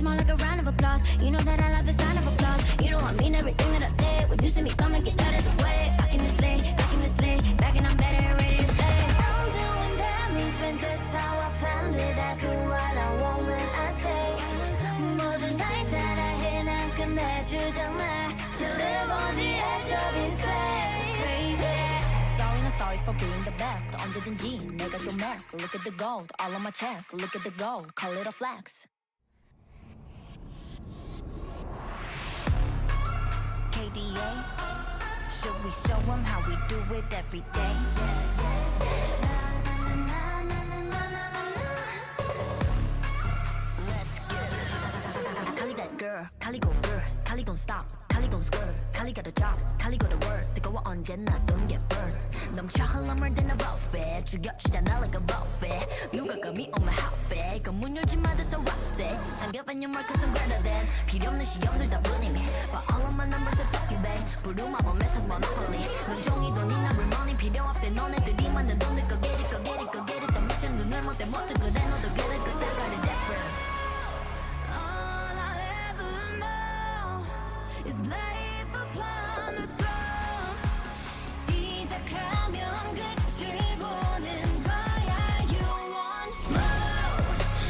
more like a round of applause. You know that I love the sound of applause. You know I mean everything that I say. When you see me come and get out of the way. I can slay, back and I'm better and ready to stay. I'm doing damage when just how I planned it. I do what I want when I say. 모든 날 따라해 난 끝내주잖아. To live on the edge of insane. It's crazy. Sorry, not sorry for being the best. 언제든지 내가 좀 해. Look at the gold, all on my chest. Look at the gold, call it a flex. KDA, should we show them how we do it every day? Let's get it. Kali that girl, Kali go girl, Kali gon' stop, Kali gon' skirt, Kali got a job, Kali go to work. 뜨거워 언제나 don't get burned. 넘쳐 흘러물 than a buffet. 죽여주잖아 like a buffet. 누가 감히 on my outfit. 그 문 열지 마 that's a rough day. Can't give any more cause I'm greater than. 필요 없는 시험들 다 뿐이미. But all of my numbers are talking back. 부루마법 message monopoly. 눈종이 돈이나 real money 필요 없대. 너네들이 만든 돈들 go get it, go get it, go get it. 더 미션 눈을 못대 못해 그래 너도 get it cause I got it different. All I'll ever know is life upon the throne. 시작하면 끝을 보는 거야. You want more?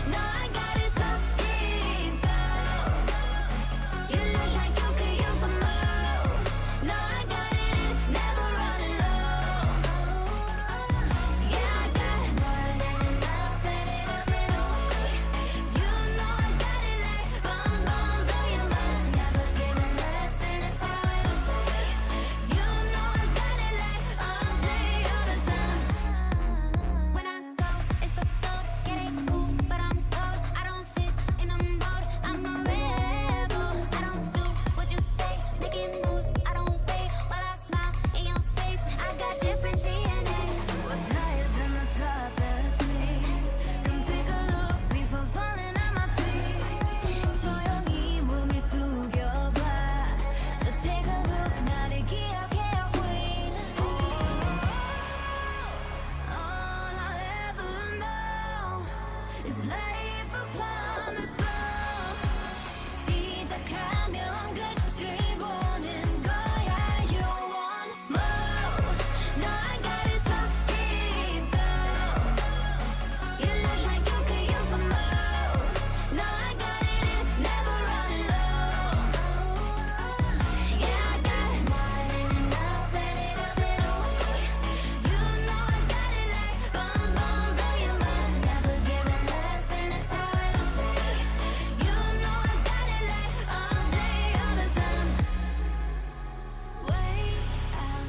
No, I got it so deep though. You look like you could use some more. No, I got it, never running low. Yeah, I got more than enough, set it up and away. You know I got it like bum bum, blow your mind. Never giving less, and it's how it'll stay. You know I got it like all day, all the time. When I go, it's for gold. Get it cool, but I'm cold. I don't fit in a mold. I'm a rebel. I don't do what you say. Making moves, I don't wait while I smile in your face. I got different DNA. What's higher than the top? That's me. Come take a look before falling at my feet. 조용히 몸을 숙여봐. So take a look, 나를 기억해, queen. All I'll ever know is life upon the throne. 시작하면 끝을 보는 거야. You want more? No, I got it so deep though. You look like you could use some more. No, I got it, never running low. Yeah, I got more than enough, set it up and away. You know I got it like bum bum, blow your mind. Never giving less, and it's how it'll stay. You know I got it like all day, all the time. Way out，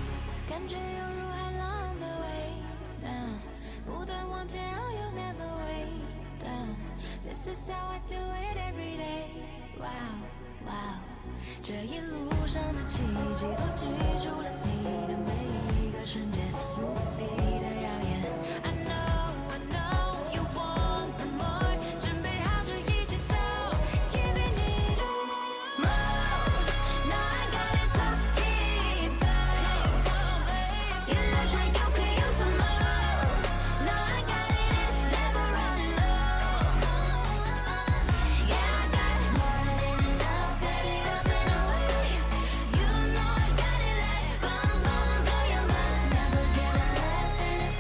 感觉犹如海浪的味道，不断往前，Oh you never way down. This is how I do it every day. Wow, wow，这一路上的奇迹都记住了你的每一个瞬间，无比的耀眼。I know you want some more，准备好就一起走，Giving it all more。No, I got it so deep though. You look like you could use some more. No, I got it, never running low. Yeah, I got more than enough, set it up and away. You know I got it like bum bum, blow your mind. Never giving less, and it's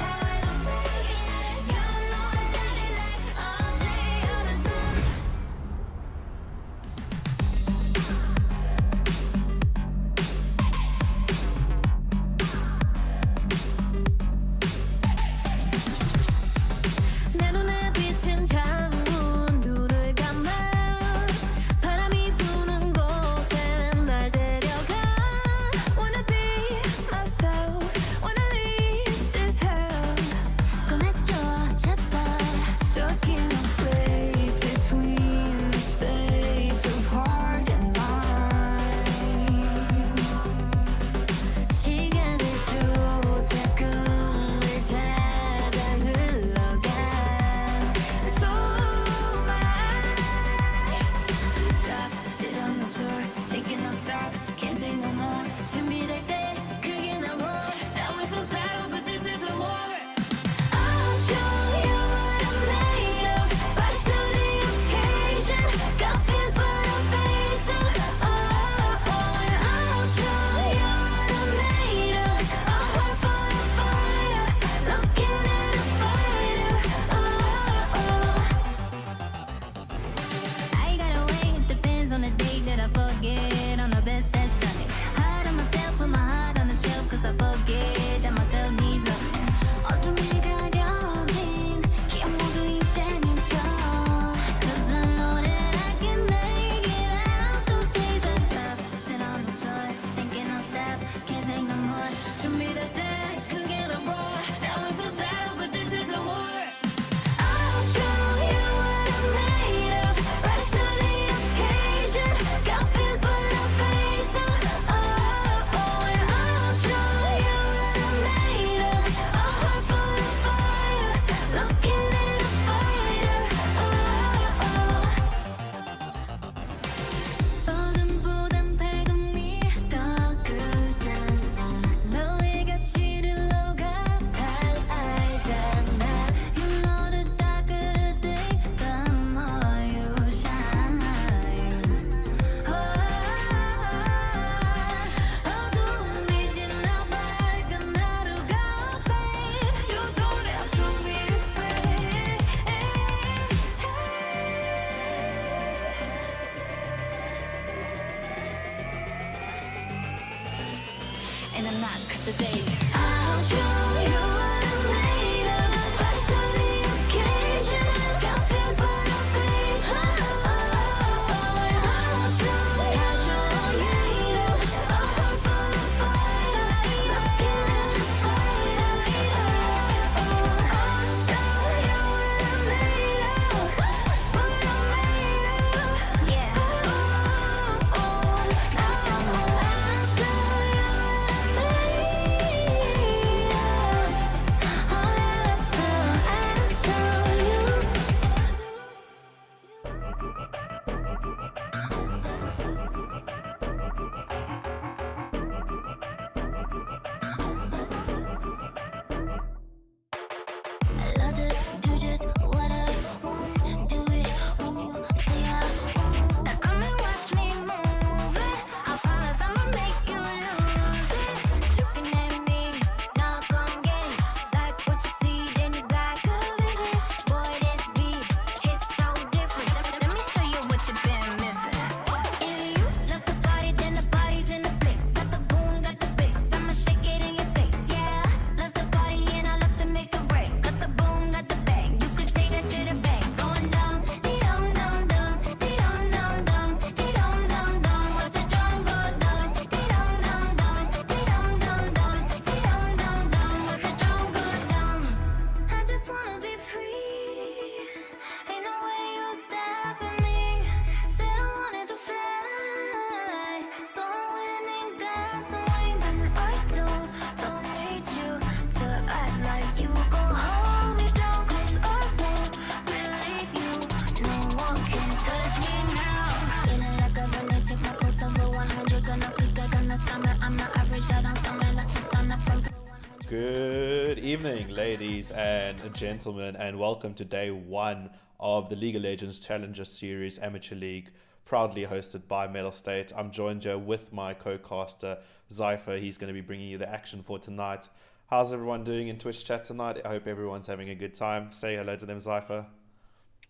the day. I'll show you what I'm made of. Rise to the occasion. Got fears for no face. Oh, and I'll show you what I'm made of. A heart full of fire. I can't fight it. I'll show you what I'm made of. What I'm made of. Yeah. I'll show you what I'm made I love to do just what I want. Do it when you say I won't. Now come and watch me move it. I promise I'ma make you lose it. Looking at me, now come get it. Like what you see, then you got good vision. Boy, this beat is so different. Let me show you what you've been missing. If you love the party, then the party's in the place. Got the boom, got the bass. I'ma shake it in your face. Yeah, love the party and I love to make a break. Got the boom, got the bang. You could take it to the bank. Going down, dee dum dum dum, dee dum dum dum, dee dum dum dum. Watch the drum go down, dee dum dum dum, dee dum dum dum, dee dum dum dum. Watch the drum go down. I just wanna be free. Ain't no way you stopping me. Said I wanted to fly, so I went and got some wings. And I don't need you to act like you gon' hold me down, 'cause I won't believe you. No one can touch me now. Feeling like a romantic, my pulse over 100. Gonna be good on the summer. I'm not average out on summer. That's the sun up from. Good evening, ladies and gentlemen, and welcome to day one of the League of Legends Challenger Series Amateur League, proudly hosted by Mettlestate. I'm joined here with my co-caster, Zypher. He's going to be bringing you the action for tonight. How's everyone doing in Twitch chat tonight? I hope everyone's having a good time. Say hello to them, Zypher.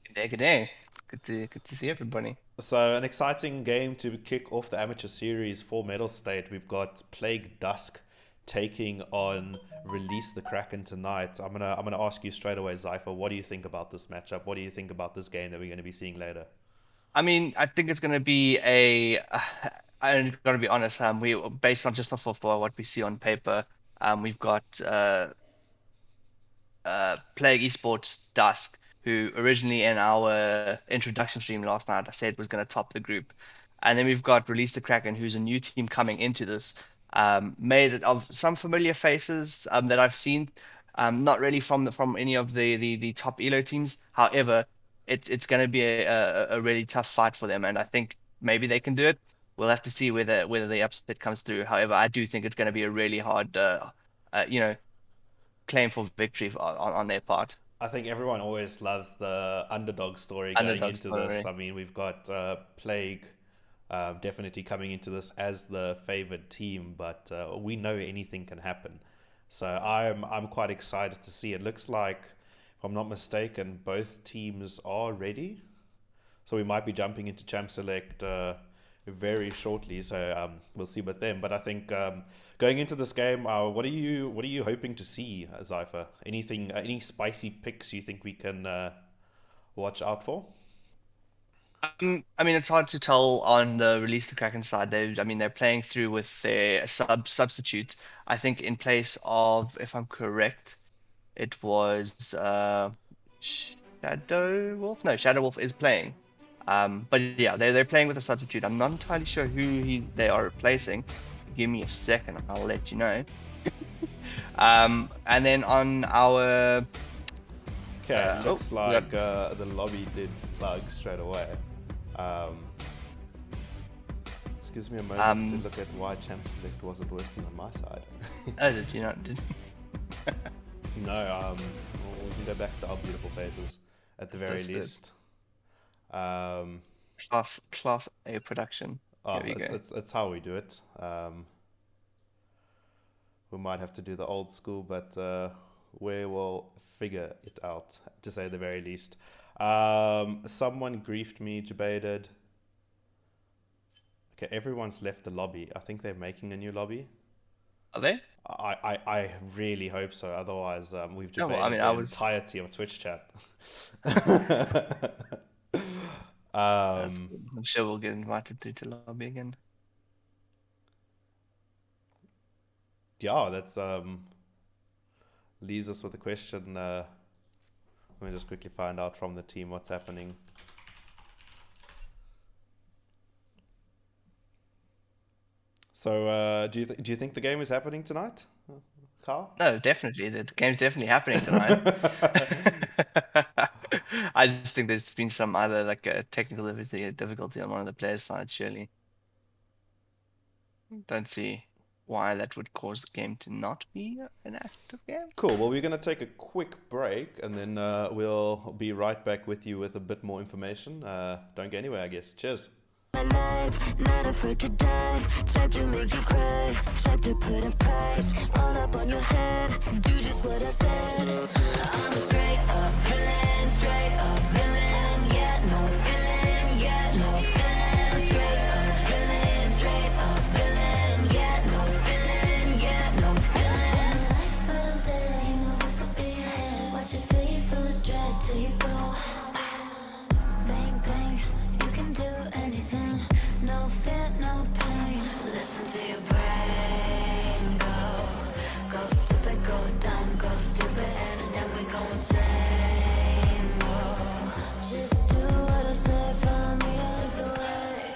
Good day, good day. Good to see everybody. So an exciting game to kick off the Amateur Series for Mettlestate. We've got Plague Dusk taking on Release the Kraken tonight. I'm gonna ask you straight away, Zypher, what do you think about this matchup? What do you think about this game that we're going to be seeing later? I mean, I think it's going to be I'm going to be honest, we based on just off of what we see on paper, we've got Plague Esports Dusk, who originally in our introduction stream last night I said was going to top the group, and then we've got Release the Kraken, who's a new team coming into this, made of some familiar faces that I've seen, not really from any of the top elo teams. However, it's going to be a really tough fight for them, and I think maybe they can do it. We'll have to see whether the upset comes through. However, I do think it's going to be a really hard, claim for victory on their part. I think everyone always loves the underdog story going Underdog into story. this. I mean, we've got Plague definitely coming into this as the favored team, but we know anything can happen. So I'm quite excited to see. It looks like, if I'm not mistaken, both teams are ready. So we might be jumping into Champ Select very shortly. So we'll see with them. But I think going into this game, what are you hoping to see, Zypher? Anything? Any spicy picks you think we can watch out for? I mean, it's hard to tell on the Release the Kraken side. They're playing through with their substitute. I think in place of, if I'm correct, it was Shadow Wolf. No, Shadow Wolf is playing. But yeah, they're playing with a substitute. I'm not entirely sure who they are replacing. Give me a second, I'll let you know. And then on our Okay, looks we like got- the lobby did bug straight away. This gives me a moment to look at why Champ Select wasn't working on my side. oh, did you not? No, we can go back to our beautiful faces at the very Listed. least. Class A production. Oh, There we go. it's how we do it. We might have to do the old school, but we will figure it out, to say the very least. Someone griefed me, debated. Okay, everyone's left the lobby. I think they're making a new lobby. Are they? I really hope so. Otherwise, we've No, debated well, I mean, the I was. entirety of Twitch chat. That's um, good. I'm sure we'll get invited through to lobby again. yeah, that's leaves us with a question. Let me just quickly find out from the team what's happening. So, do you think the game is happening tonight, Carl? No, definitely. The game's definitely happening tonight. I just think there's been some either like a technical difficulty on one of the players' side, surely. Don't see why that would cause the game to not be an active game. Cool. Well, we're going to take a quick break, and then we'll be right back with you with a bit more information. Don't go anywhere, I guess. Cheers. My life, not afraid to die. Type to make you cry. Type to put a price all up on your head. Do just what I said. I'm a straight up villain, straight up villain. Yeah, no feeling, yeah, no feeling. Straight up villain, straight up villain. Yeah, no feeling, yeah, no feeling. But I'm dead, you know what's up in your head. Watch it feel you full of dread till you go. Bang, bang, you can do anything. No fear, no pain. Listen to your brain go. Go stupid, go dumb, go stupid, and then we go insane. Whoa. Just do what I say, follow me, I like the way.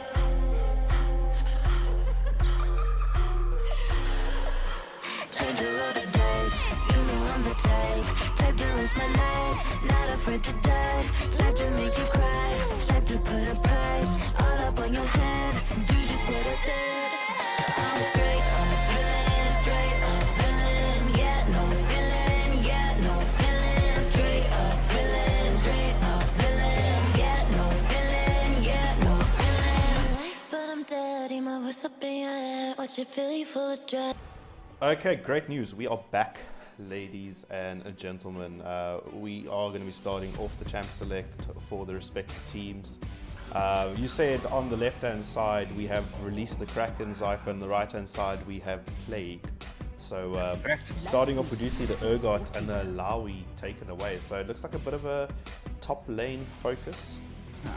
Change a lot of days, you know I'm the type. Type to rinse my life, not afraid to die. Type to make you cry, type to put a price all up on your head. Do just what I said. I'm straight up villain, straight up villain. Yeah, no feeling, yeah, no feeling. Straight up villain, straight up villain. Yeah, no feeling, yeah, no feeling. But I'm dead, my voice up in your head. Watch it feel you full of dread. Okay, great news. We are back, ladies and gentlemen. We are going to be starting off the champ select for the respective teams. You said on the left-hand side we have released the Kraken, Zypher, and the right-hand side we have Plague. So starting off with you see the Urgot and the Lawi taken away. So it looks like a bit of a top lane focus.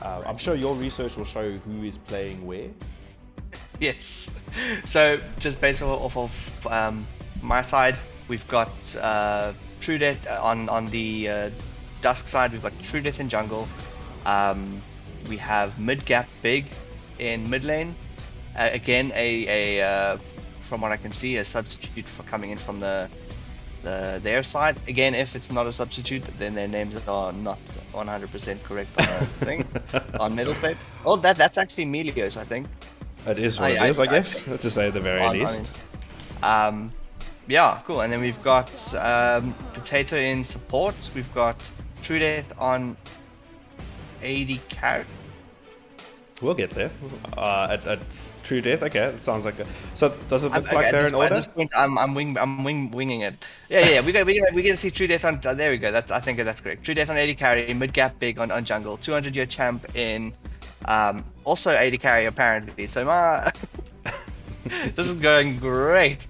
I'm sure your research will show who is playing where. Yes. So just based off of my side, we've got True Death on the Dusk side. We've got True Death in jungle. We have mid gap big in mid lane. Again, a from what I can see, a substitute for coming in from their side. Again, if it's not a substitute, then their names are not 100% correct on the thing on Mettlestate. Oh, that's actually Melios, I think. It is what it is, I guess, to say the very least. Yeah, cool. And then we've got Potato in support. We've got True Death on AD carry. We'll get there. At True Death, okay, it sounds like a... So does it look like they're in order? At this point, I'm winging it. Yeah. We get to see True Death on. There we go. I think that's correct. True Death on AD carry, mid gap big on jungle, 200-year champ in. Also AD carry apparently. So this is going great.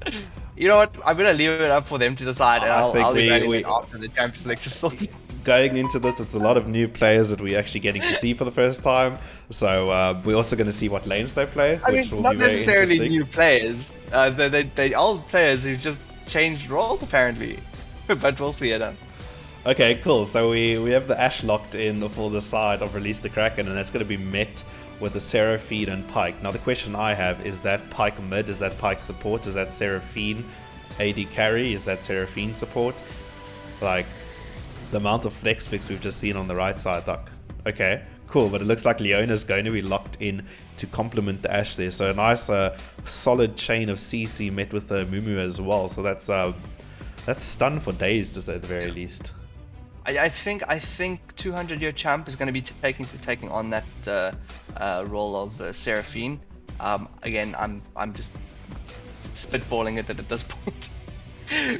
You know what? I'm gonna leave it up for them to decide, and I'll be ready after the champ select is sorted. Going into this, it's a lot of new players that we're actually getting to see for the first time. So we're also going to see what lanes they play, which will be very interesting. Not necessarily new players. They old players who just changed roles apparently. But we'll see it. Okay, cool. So we have the Ashe locked in for the side of Release the Kraken, and that's going to be met with the Seraphine and Pyke. Now the question I have is that Pyke mid, is that Pyke support, is that Seraphine AD carry, is that Seraphine support? Like, the amount of flex picks we've just seen on the right side, like, okay, cool, but it looks like Leona's going to be locked in to complement the Ashe there. So a nice solid chain of CC met with the Mumu as well. So that's stun for days, to say the very least. I think 200-year champ is going to be taking on that role of Seraphine. Again, I'm just spitballing it at this point,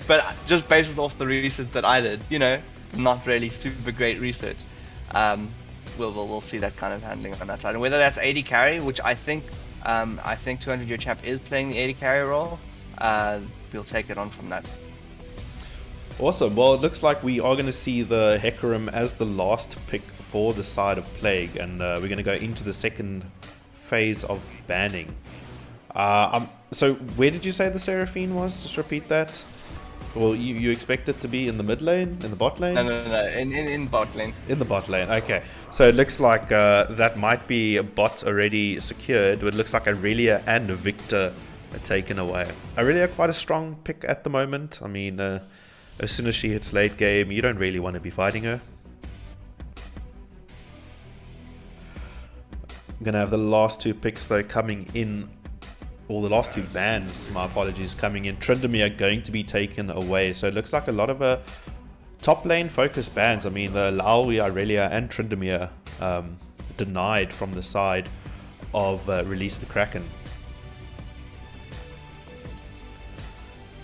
but just based off the research that I did, you know, not really super great research. We'll see that kind of handling on that side, and whether that's AD carry, which I think 200-year champ is playing the AD carry role. we'll take it on from that. Awesome. Well, it looks like we are going to see the Hecarim as the last pick for the side of Plague, and we're going to go into the second phase of banning. So where did you say the Seraphine was? Just repeat that. Well, you expect it to be in the mid lane, in the bot lane? No, in bot lane. In the bot lane, okay. So it looks like that might be a bot already secured. It looks like Aurelia and Victor are taken away. Aurelia quite a strong pick at the moment. I mean, as soon as she hits late game, you don't really want to be fighting her. I'm going to have the last two picks though coming in. Or the last two bans, my apologies, coming in. Tryndamere going to be taken away. So it looks like a lot of top lane focused bans. I mean, the Laui, Aurelia, and Tryndamere denied from the side of Release the Kraken.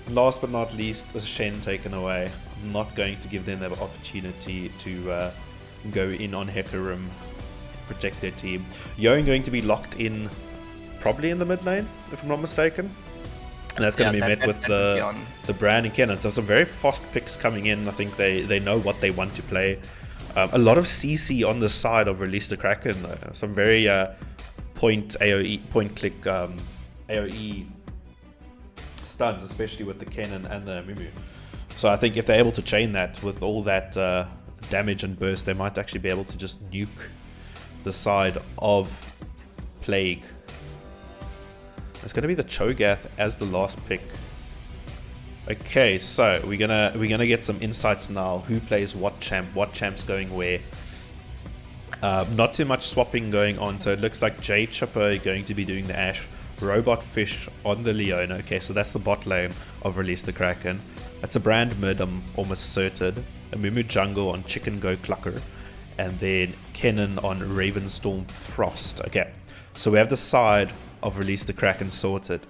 Last but not least, the Shen taken away. I'm not going to give them the opportunity to go in on Hecarim, protect their team. Yone going to be locked in probably in the mid lane, if I'm not mistaken. And that's going to be met with the Brand and Kennen. So some very fast picks coming in. I think they know what they want to play. A lot of CC on the side of Release the Kraken. Some very point click AoE stuns, especially with the Kennen and the Mumu. So I think if they're able to chain that with all that damage and burst, they might actually be able to just nuke the side of Plague. It's going to be the Cho'Gath as the last pick. Okay, so we're gonna get some insights now. Who plays what champ? What champ's going where? Not too much swapping going on. So it looks like Jay Chipper going to be doing the Ashe. Robot Fish on the Leona. Okay, so that's the bot lane of Release the Kraken. That's a Brand mid, I'm almost certain. A Mumu jungle on Chicken Go Clucker. And then Kennen on Ravenstorm Frost. Okay, so we have the side of Release the Kraken sorted.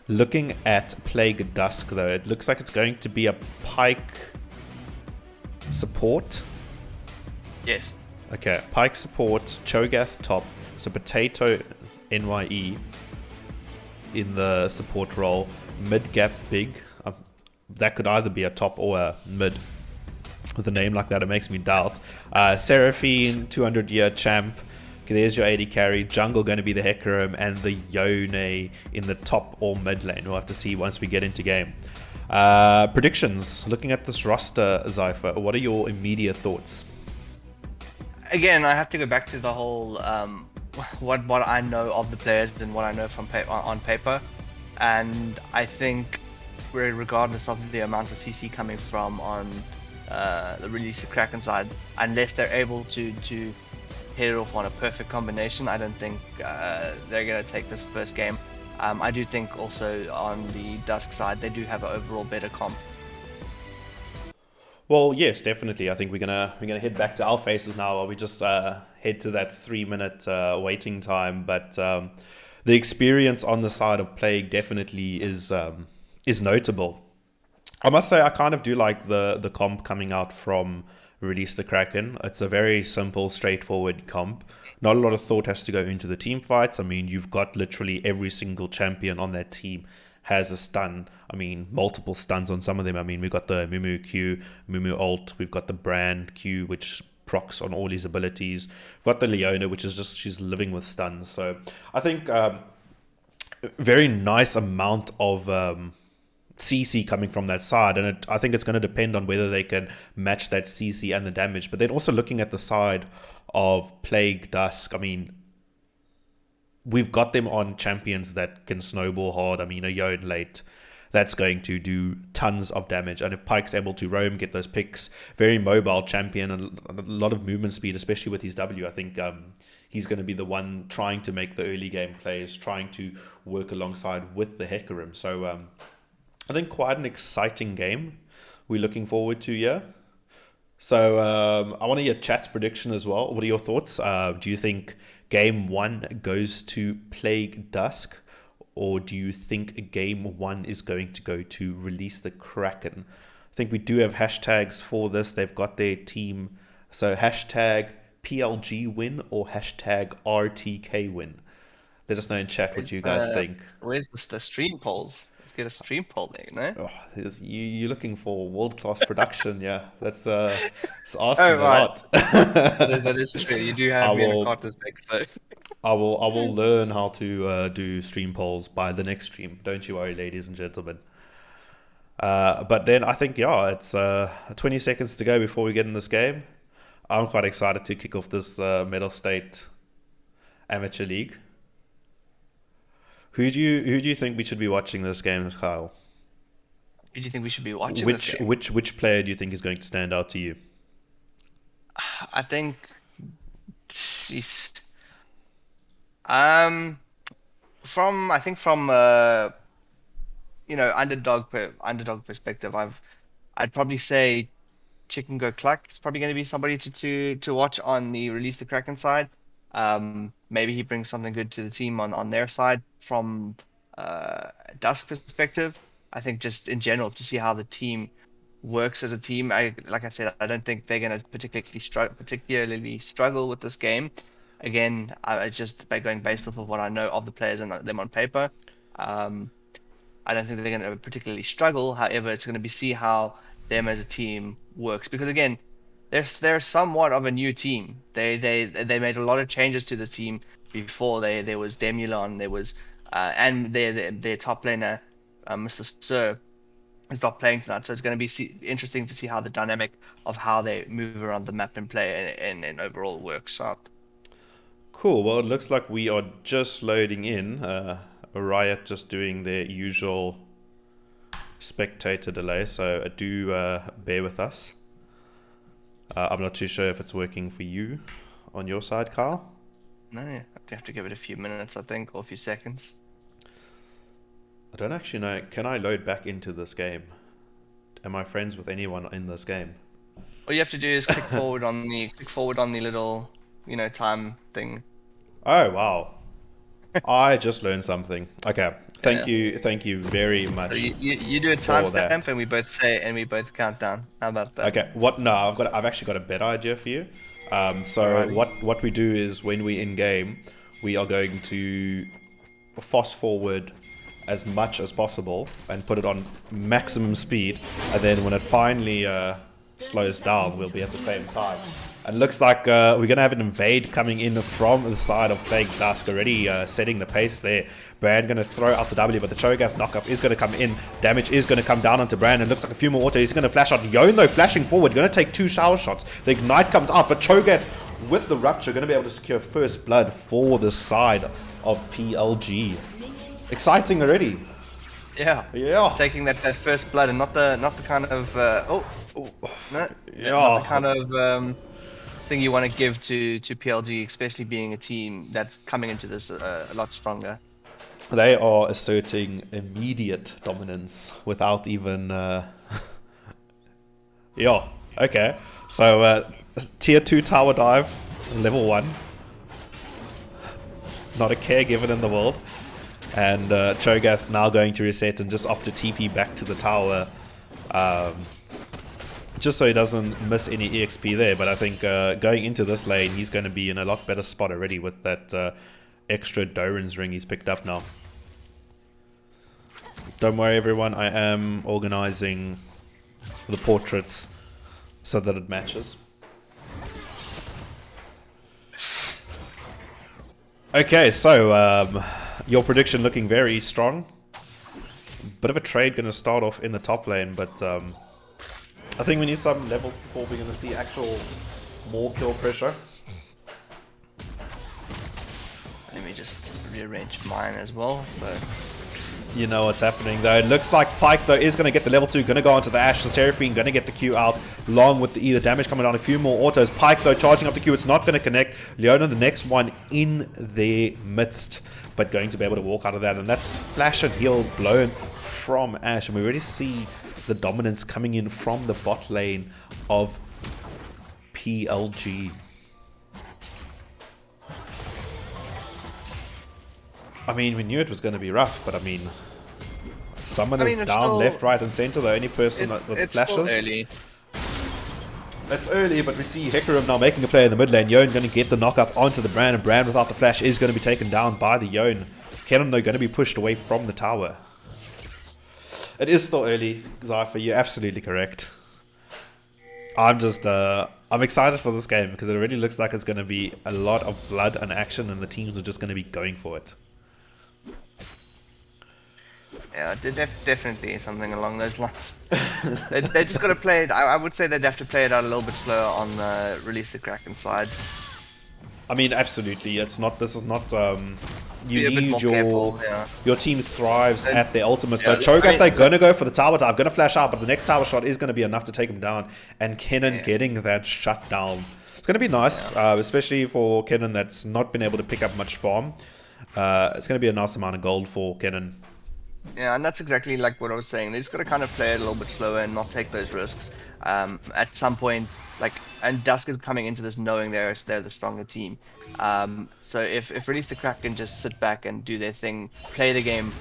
Looking at Plague Dusk though, it looks like it's going to be a Pike support. Yes. Okay, Pike support, Cho'Gath top, so Potato NYE in the support role, mid gap big. That could either be a top or a mid. With a name like that, it makes me doubt. Seraphine, 200-year champ. There's your AD carry. Jungle going to be the Hecarim, and the Yone in the top or mid lane. We'll have to see once we get into game. Predictions. Looking at this roster, Zypher, what are your immediate thoughts? Again, I have to go back to the whole what I know of the players and what I know from on paper, and I think regardless of the amount of CC coming from on the Release the Kraken side, unless they're able to hit it off on a perfect combination, I don't think they're going to take this first game. I do think also on the Dusk side, they do have an overall better comp. Well, yes, definitely. I think we're gonna head back to our faces now while we just head to that 3-minute waiting time. But the experience on the side of Plague definitely is notable. I must say I kind of do like the comp coming out from Release the Kraken. It's a very simple, straightforward comp. Not a lot of thought has to go into the team fights. I mean, you've got literally every single champion on that team has a stun. I mean, multiple stuns on some of them. I mean, we've got the Mumu Q, Mumu ult. We've got the Brand Q, which procs on all his abilities. We've got the Leona, which is just, she's living with stuns. So I think very nice amount of CC coming from that side, and I think it's going to depend on whether they can match that CC and the damage. But then also looking at the side of Plague Dusk, I mean, we've got them on champions that can snowball hard. I mean, a Yone late, that's going to do tons of damage. And if Pike's able to roam, get those picks, very mobile champion, and a lot of movement speed, especially with his W, I think he's going to be the one trying to make the early game plays, trying to work alongside with the Hecarim. So I think quite an exciting game we're looking forward to here. So I want to hear chat's prediction as well. What are your thoughts? Do you think game 1 goes to Plague Dusk, or do you think game 1 is going to go to Release the Kraken? I think we do have hashtags for this. They've got their team. So hashtag PLG win or hashtag RTK win. Let us know in chat what you guys think. Where's the stream polls? Let's get a stream poll there, you know? Oh, you're looking for world-class production, yeah. That's it's asking Oh, a right. lot. That is true. You do I have me in a will Carter stick, so. I will learn how to do stream polls by the next stream. Don't you worry, ladies and gentlemen. But then I think, yeah, it's 20 seconds to go before we get in this game. I'm quite excited to kick off this Mettlestate Amateur League. Who do you think we should be watching this game, Kyle? Who do you think we should be watching this game? Which player do you think is going to stand out to you? I think, jeez. From underdog perspective, I'd probably say Chicken Go Cluck is probably going to be somebody to watch on the Release the Kraken side. Maybe he brings something good to the team on their side. From Dusk perspective, I think just in general to see how the team works as a team. Like I said, I don't think they're going to particularly struggle with this game. Again, I just by going based off of what I know of the players and them on paper. I don't think they're going to particularly struggle. However, it's going to be see how them as a team works, because again, they're somewhat of a new team. They made a lot of changes to the team before. There was Demulon, there was and their top laner, Mr. Sir, is not playing tonight. So it's going to be interesting to see how the dynamic of how they move around the map and play and overall works out. Cool. Well, it looks like we are just loading in. Riot just doing their usual spectator delay, so do bear with us. I'm not too sure if it's working for you on your side, Carl. No, you have to give it a few minutes, I think, or a few seconds. I don't actually know. Can I load back into this game? Am I friends with anyone in this game? All you have to do is click forward on the little, time thing. Oh wow! I just learned something. Okay, thank you very much. So you do a timestamp and we both count down. How about that? Okay. No, I've actually got a better idea for you. What we do is when we in game, we are going to fast forward as much as possible and put it on maximum speed, and then when it finally slows down, we'll be at the same time. And it looks like we're going to have an invade coming in from the side of playing Dusk, already setting the pace there. Brand going to throw out the W, but the Cho'Gath knockup is going to come in. Damage is going to come down onto Brand, and looks like a few more auto. He's going to flash out. Yone, though, flashing forward, going to take 2 shower shots. The Ignite comes out, but Cho'Gath with the Rupture going to be able to secure first blood for the side of PLG. Exciting already. Yeah. Taking that first blood, and not the kind of not the kind of thing you want to give to PLG, especially being a team that's coming into this a lot stronger. They are asserting immediate dominance without even okay, so tier 2 tower dive, level 1, not a care given in the world. And Cho'Gath now going to reset and just opt to TP back to the tower, just so he doesn't miss any EXP there. But I think going into this lane, he's going to be in a lot better spot already with that extra Doran's ring he's picked up now. Don't worry, everyone. I am organizing the portraits so that it matches. Okay, so your prediction looking very strong. Bit of a trade going to start off in the top lane, but I think we need some levels before we're going to see actual more kill pressure. Let me just rearrange mine as well. So you know what's happening though. It looks like Pyke though is going to get the level 2, going to go onto the Ashe. The Seraphine going to get the Q out, along with the damage coming down. A few more autos. Pyke though charging up the Q. It's not going to connect. Leona the next one in their midst, but going to be able to walk out of that. And that's flash and heal blown from Ashe. And we already see the dominance coming in from the bot lane of PLG. I mean, we knew it was going to be rough, but I mean, someone is down, still, left, right, and center. The only person with flashes. Early. It's early, but we see Hecarim now making a play in the mid lane. Yone going to get the knock-up onto the Brand, and Brand without the flash is going to be taken down by the Yone. Kennen, though, going to be pushed away from the tower. It is still early, Zypher. You're absolutely correct. I'm excited for this game because it really looks like it's going to be a lot of blood and action, and the teams are just going to be going for it. Yeah, definitely something along those lines. they just got to play it. I would say they'd have to play it out a little bit slower on the release the Kraken side. I mean, absolutely. It's not. This is not. Be You a bit need more your careful, yeah. your team thrives at their ultimate. Yeah, Cho'Gath, they're going to go for the tower dive. Going to flash out, but the next tower shot is going to be enough to take him down. And Kennen getting that shut down. It's going to be nice, especially for Kennen that's not been able to pick up much farm. It's going to be a nice amount of gold for Kennen. Yeah, and that's exactly like what I was saying. They just got to kind of play it a little bit slower and not take those risks. At some point, and Dusk is coming into this knowing they're the stronger team. So if Release the Kraken can just sit back and do their thing, play the game,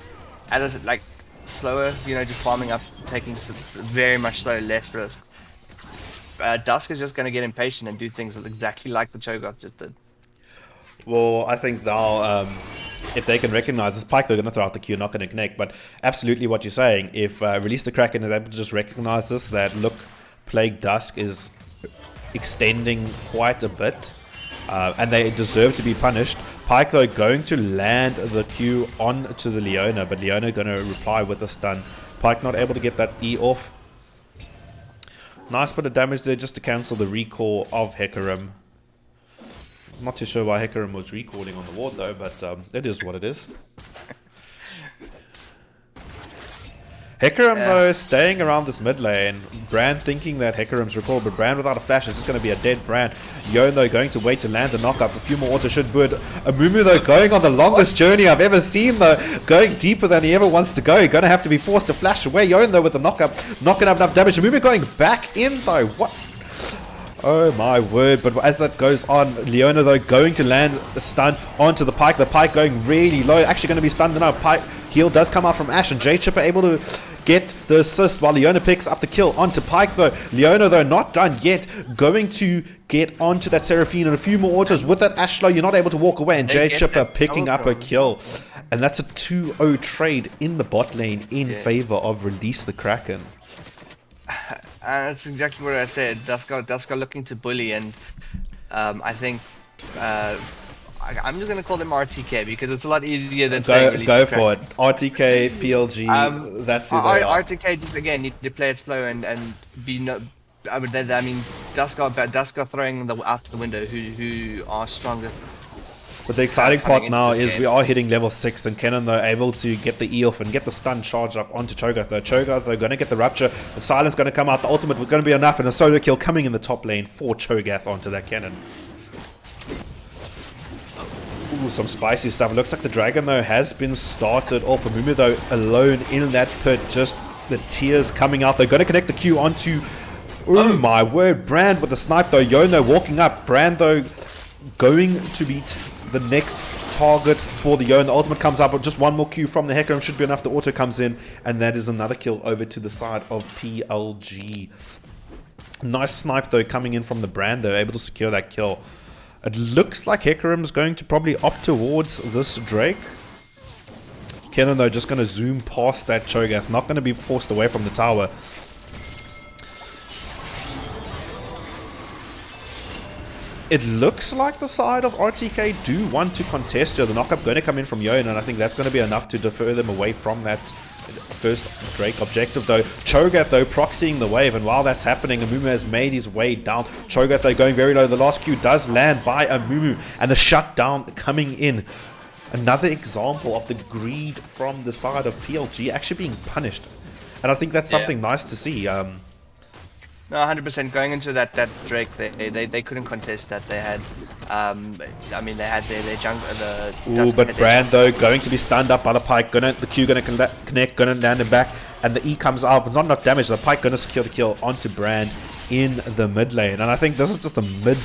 slower, just farming up, taking very much slow, less risk. Dusk is just going to get impatient and do things exactly like the Cho'Gath just did. Well, I think they'll, if they can recognize this Pike, they're going to throw out the Q, not going to connect. But absolutely what you're saying, if Release the Kraken is able to just recognize this, that look, Plague Dusk is extending quite a bit, and they deserve to be punished. Pike, though, going to land the Q onto the Leona, but Leona going to reply with a stun. Pike not able to get that E off. Nice bit of damage there just to cancel the recall of Hecarim. Not too sure why Hecarim was recalling on the ward though, but it is what it is. Hecarim though staying around this mid lane. Brand thinking that Hecarim's recall, but Brand without a flash is just going to be a dead Brand. Yon though going to wait to land the knock up. A few more auto should bud. Amumu though going on the longest journey I've ever seen though. Going deeper than he ever wants to go. Going to have to be forced to flash away. Yon though with the knock up. Not going to have enough damage. Amumu going back in though. What? Oh my word, but as that goes on, Leona though going to land a stun onto the Pike. The Pike going really low, actually going to be stunned now. Pike heal does come out from Ashe, and J-Chipper able to get the assist while Leona picks up the kill onto Pike though. Leona though not done yet, going to get onto that Seraphine and a few more autos. With that Ashe slow, you're not able to walk away, and J-Chipper picking up a kill. And that's a 2-0 trade in the bot lane in favor of Release the Kraken. That's exactly what I said. Dusk are looking to bully, and I think I'm just gonna call them RTK because it's a lot easier than go for it. RTK, PLG, that's who they are. RTK just again need to play it slow and be no. I mean, Dusk are throwing them out the window. Who are stronger. But the exciting part now is we are hitting level 6, and Kennen though able to get the E off and get the stun charged up onto Cho'Gath though. Cho'Gath though going to get the Rupture, the Silence going to come out, the ultimate going to be enough, and a solo kill coming in the top lane for Cho'Gath onto that Kennen. Ooh, some spicy stuff. It looks like the Dragon though has been started off. Amumu though alone in that pit, just the tears coming out. They're going to connect the Q onto... Oh my word, Brand with the snipe though. Yono walking up. Brand though going to beat the next target for the Yon. The ultimate comes up, but just one more Q from the Hecarim should be enough. The auto comes in, and that is another kill over to the side of PLG. Nice snipe though coming in from the Brand though, able to secure that kill. It looks like Hecarim's going to probably opt towards this Drake. Kennen though just going to zoom past that Cho'Gath, not going to be forced away from the tower. It looks like the side of RTK do want to contest here. The knockup going to come in from Yon, and I think that's going to be enough to defer them away from that first Drake objective though. Cho'Gath though proxying the wave, and while that's happening, Amumu has made his way down. Cho'Gath though going very low. The last Q does land by Amumu, and the shutdown coming in. Another example of the greed from the side of PLG actually being punished. And I think that's something nice to see. No, 100% going into that Drake, they couldn't contest that. They had, I mean, they had their jungle. Ooh, but Brand though going to be stunned up by the Pike. The Q gonna connect, gonna land him back, and the E comes out, but not enough damage. The Pike gonna secure the kill onto Brand in the mid lane, and I think this is just a mid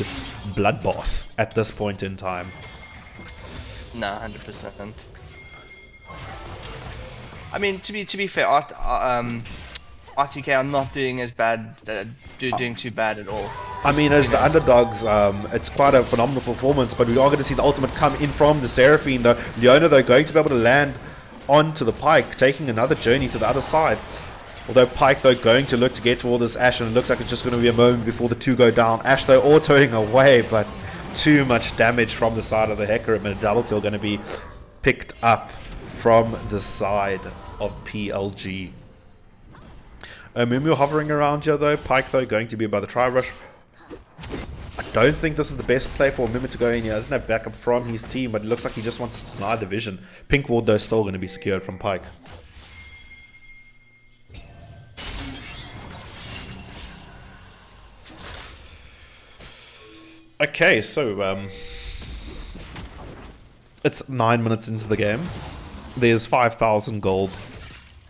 bloodbath at this point in time. No, 100%. I mean, to be fair, RTK are not doing as bad, doing too bad at all. I mean, as the underdogs, it's quite a phenomenal performance, but we are going to see the ultimate come in from the Seraphine though. Leona though going to be able to land onto the Pike, taking another journey to the other side. Although Pike, though, going to look to get toward this Ashe, and it looks like it's just going to be a moment before the two go down. Ashe, though, autoing away, but too much damage from the side of the Hecarim, and a double kill going to be picked up from the side of PLG. Mumu hovering around here, though. Pike, though, going to be by the tri-rush. I don't think this is the best play for Mumu to go in here. He doesn't have backup from his team, but it looks like he just wants to deny the vision. Pink ward, though, still going to be secured from Pike. Okay, so it's 9 minutes into the game. There's 5,000 gold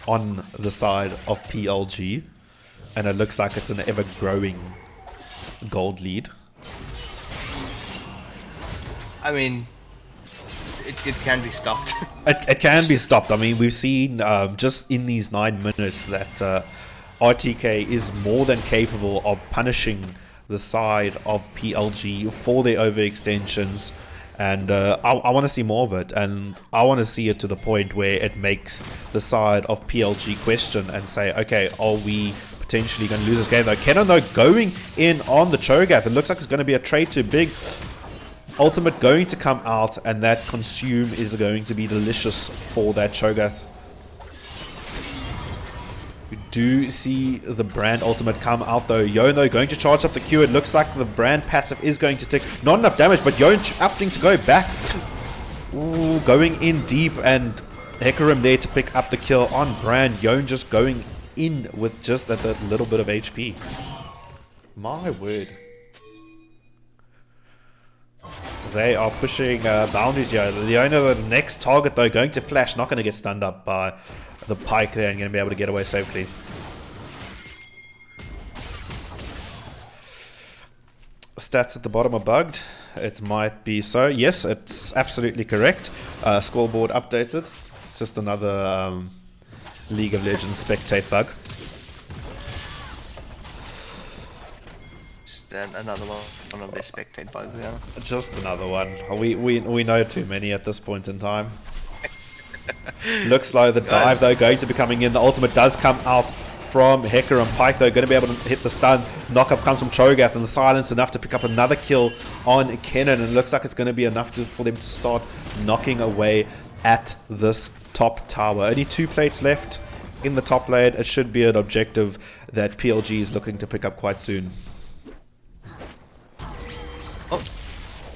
on the side of PLG, and it looks like it's an ever-growing gold lead. I mean, it can be stopped. It can be stopped. I mean, we've seen just in these 9 minutes that RTK is more than capable of punishing the side of PLG for their overextensions, and I want to see more of it, and I want to see it to the point where it makes the side of PLG question and say, okay, are we potentially going to lose this game? Though Kenan, though, going in on the Cho'Gath, it looks like it's going to be a trade too big. Ultimate going to come out, and that consume is going to be delicious for that Cho'Gath. We do see the Brand ultimate come out, though. Yone, though, going to charge up the Q. It looks like the Brand passive is going to take not enough damage, but Yone opting to go back. Ooh, going in deep, and Hecarim there to pick up the kill on Brand. Yone just going in with just that little bit of HP. My word. They are pushing boundaries here. Leona, the next target, though, going to flash, not going to get stunned up by the Pike there and going to be able to get away safely. Stats at the bottom are bugged. It might be so. Yes, it's absolutely correct. Scoreboard updated. Just another League of Legends spectate bug. Another one of their spectate bugs, yeah. Just another one. We know too many at this point in time. Looks like the dive, though, going to be coming in. The ultimate does come out from Hecarim. Pike, though, going to be able to hit the stun. Knockup comes from Cho'Gath, and the silence enough to pick up another kill on Kenan. And it looks like it's going to be enough for them to start knocking away at this top tower. Only 2 plates left in the top lane. It should be an objective that PLG is looking to pick up quite soon.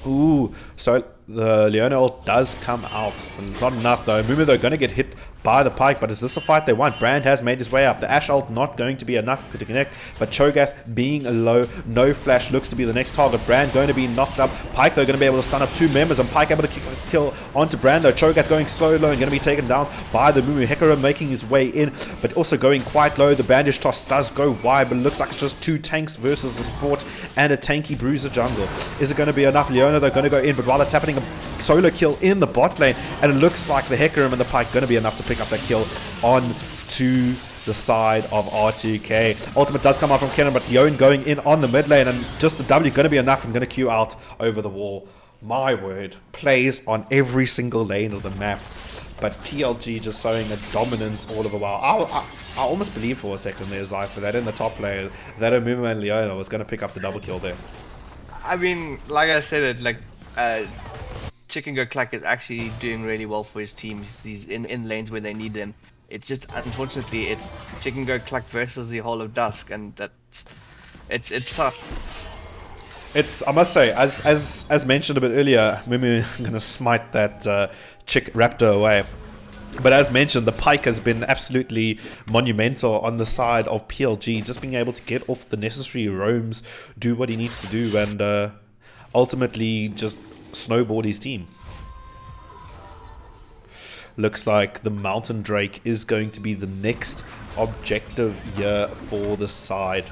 Ooh, so the Leona ult does come out. Not enough, though. Mumu, though, going to get hit by the Pike, but is this a fight they want? Brand has made his way up. The Ashe ult not going to be enough to connect, but Cho'Gath being low, no flash, looks to be the next target. Brand going to be knocked up. Pike, though, going to be able to stun up 2 members, and Pike able to kill onto Brand, though. Cho'Gath going so low and going to be taken down by the Mumu. Hecarim making his way in, but also going quite low. The bandage toss does go wide, but it looks like it's just 2 tanks versus a support and a tanky bruiser jungle. Is it going to be enough? Leona, though, going to go in, but while it's happening, a solo kill in the bot lane, and it looks like the Hecarim and the Pike going to be enough to pick up that kill on to the side of R2K. Ultimate does come out from Kenan, but Yone going in on the mid lane, and just the W going to be enough and going to queue out over the wall. My word, plays on every single lane of the map, but PLG just showing a dominance all of the while. I almost believed for a second there, Zypher, that in the top lane, that Mumu and Leona was going to pick up the double kill there. I mean, like I said, Chicken Go Cluck is actually doing really well for his team. He's in lanes where they need them. It's just, unfortunately, it's Chicken Go Cluck versus the whole of Dusk, and it's tough. I must say, as mentioned a bit earlier, Mumu going to smite that chick raptor away. But as mentioned, the Pike has been absolutely monumental on the side of PLG, just being able to get off the necessary roams, do what he needs to do, and ultimately just snowboard his team. Looks like the Mountain Drake is going to be the next objective here for the side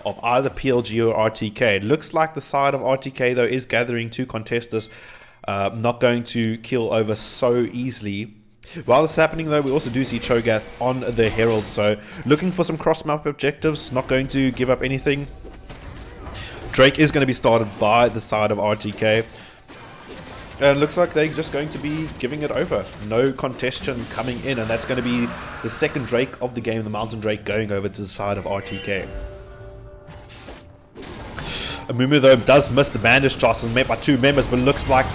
of either PLG or RTK. It looks like the side of RTK, though, is gathering 2 contesters, not going to kill over so easily. While this is happening, though, we also do see Cho'Gath on the Herald, so looking for some cross-map objectives, not going to give up anything. Drake is going to be started by the side of RTK. And it looks like they're just going to be giving it over. No contestation coming in, and that's going to be the second Drake of the game, the Mountain Drake, going over to the side of RTK. Amumu, though, does miss the bandage toss and met by 2 members, but looks like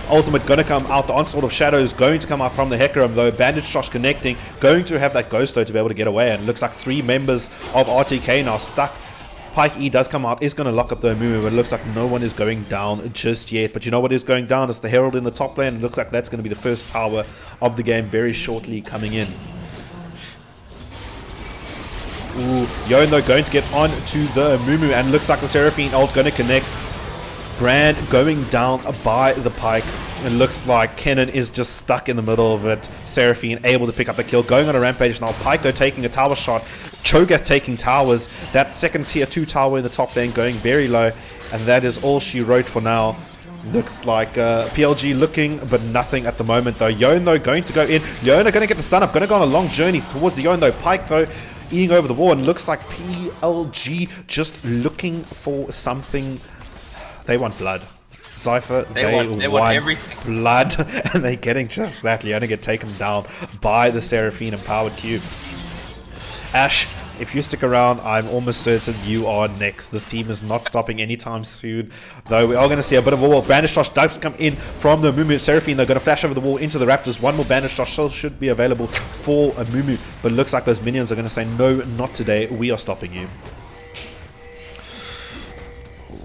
Ultimate going to come out. The Onslaught of Shadows going to come out from the Hecarim, though. Bandage toss connecting, going to have that Ghost, though, to be able to get away, and it looks like 3 members of RTK now stuck. Pyke E does come out, is going to lock up the Amumu, but it looks like no one is going down just yet. But you know what is going down? It's the Herald in the top lane. It looks like that's going to be the first tower of the game very shortly coming in. Ooh, Yon, though, going to get on to the Amumu, and looks like the Seraphine ult going to connect. Brand going down by the Pyke. It looks like Kennen is just stuck in the middle of it. Seraphine able to pick up the kill, going on a rampage now. Pyke, though, taking a tower shot. Cho'Gath taking towers. That second tier 2 tower in the top lane going very low, and that is all she wrote for now. Looks like PLG looking, but nothing at the moment, though. Yon, though, going to go in. Yon are going to get the stun up, going to go on a long journey towards the Yon, though. Pyke, though, eating over the wall, and looks like PLG just looking for something. They want blood. Cypher, they want everything. Blood, and they're getting just that. Leona get taken down by the Seraphine empowered cube. Ash, if you stick around, I'm almost certain you are next. This team is not stopping anytime soon, though we are going to see a bit of a wall. Bandage Tosh does come in from the Amumu. Seraphine, they're going to flash over the wall into the Raptors. One more Bandage Tosh still should be available for Amumu, but it looks like those minions are going to say, no, not today, we are stopping you.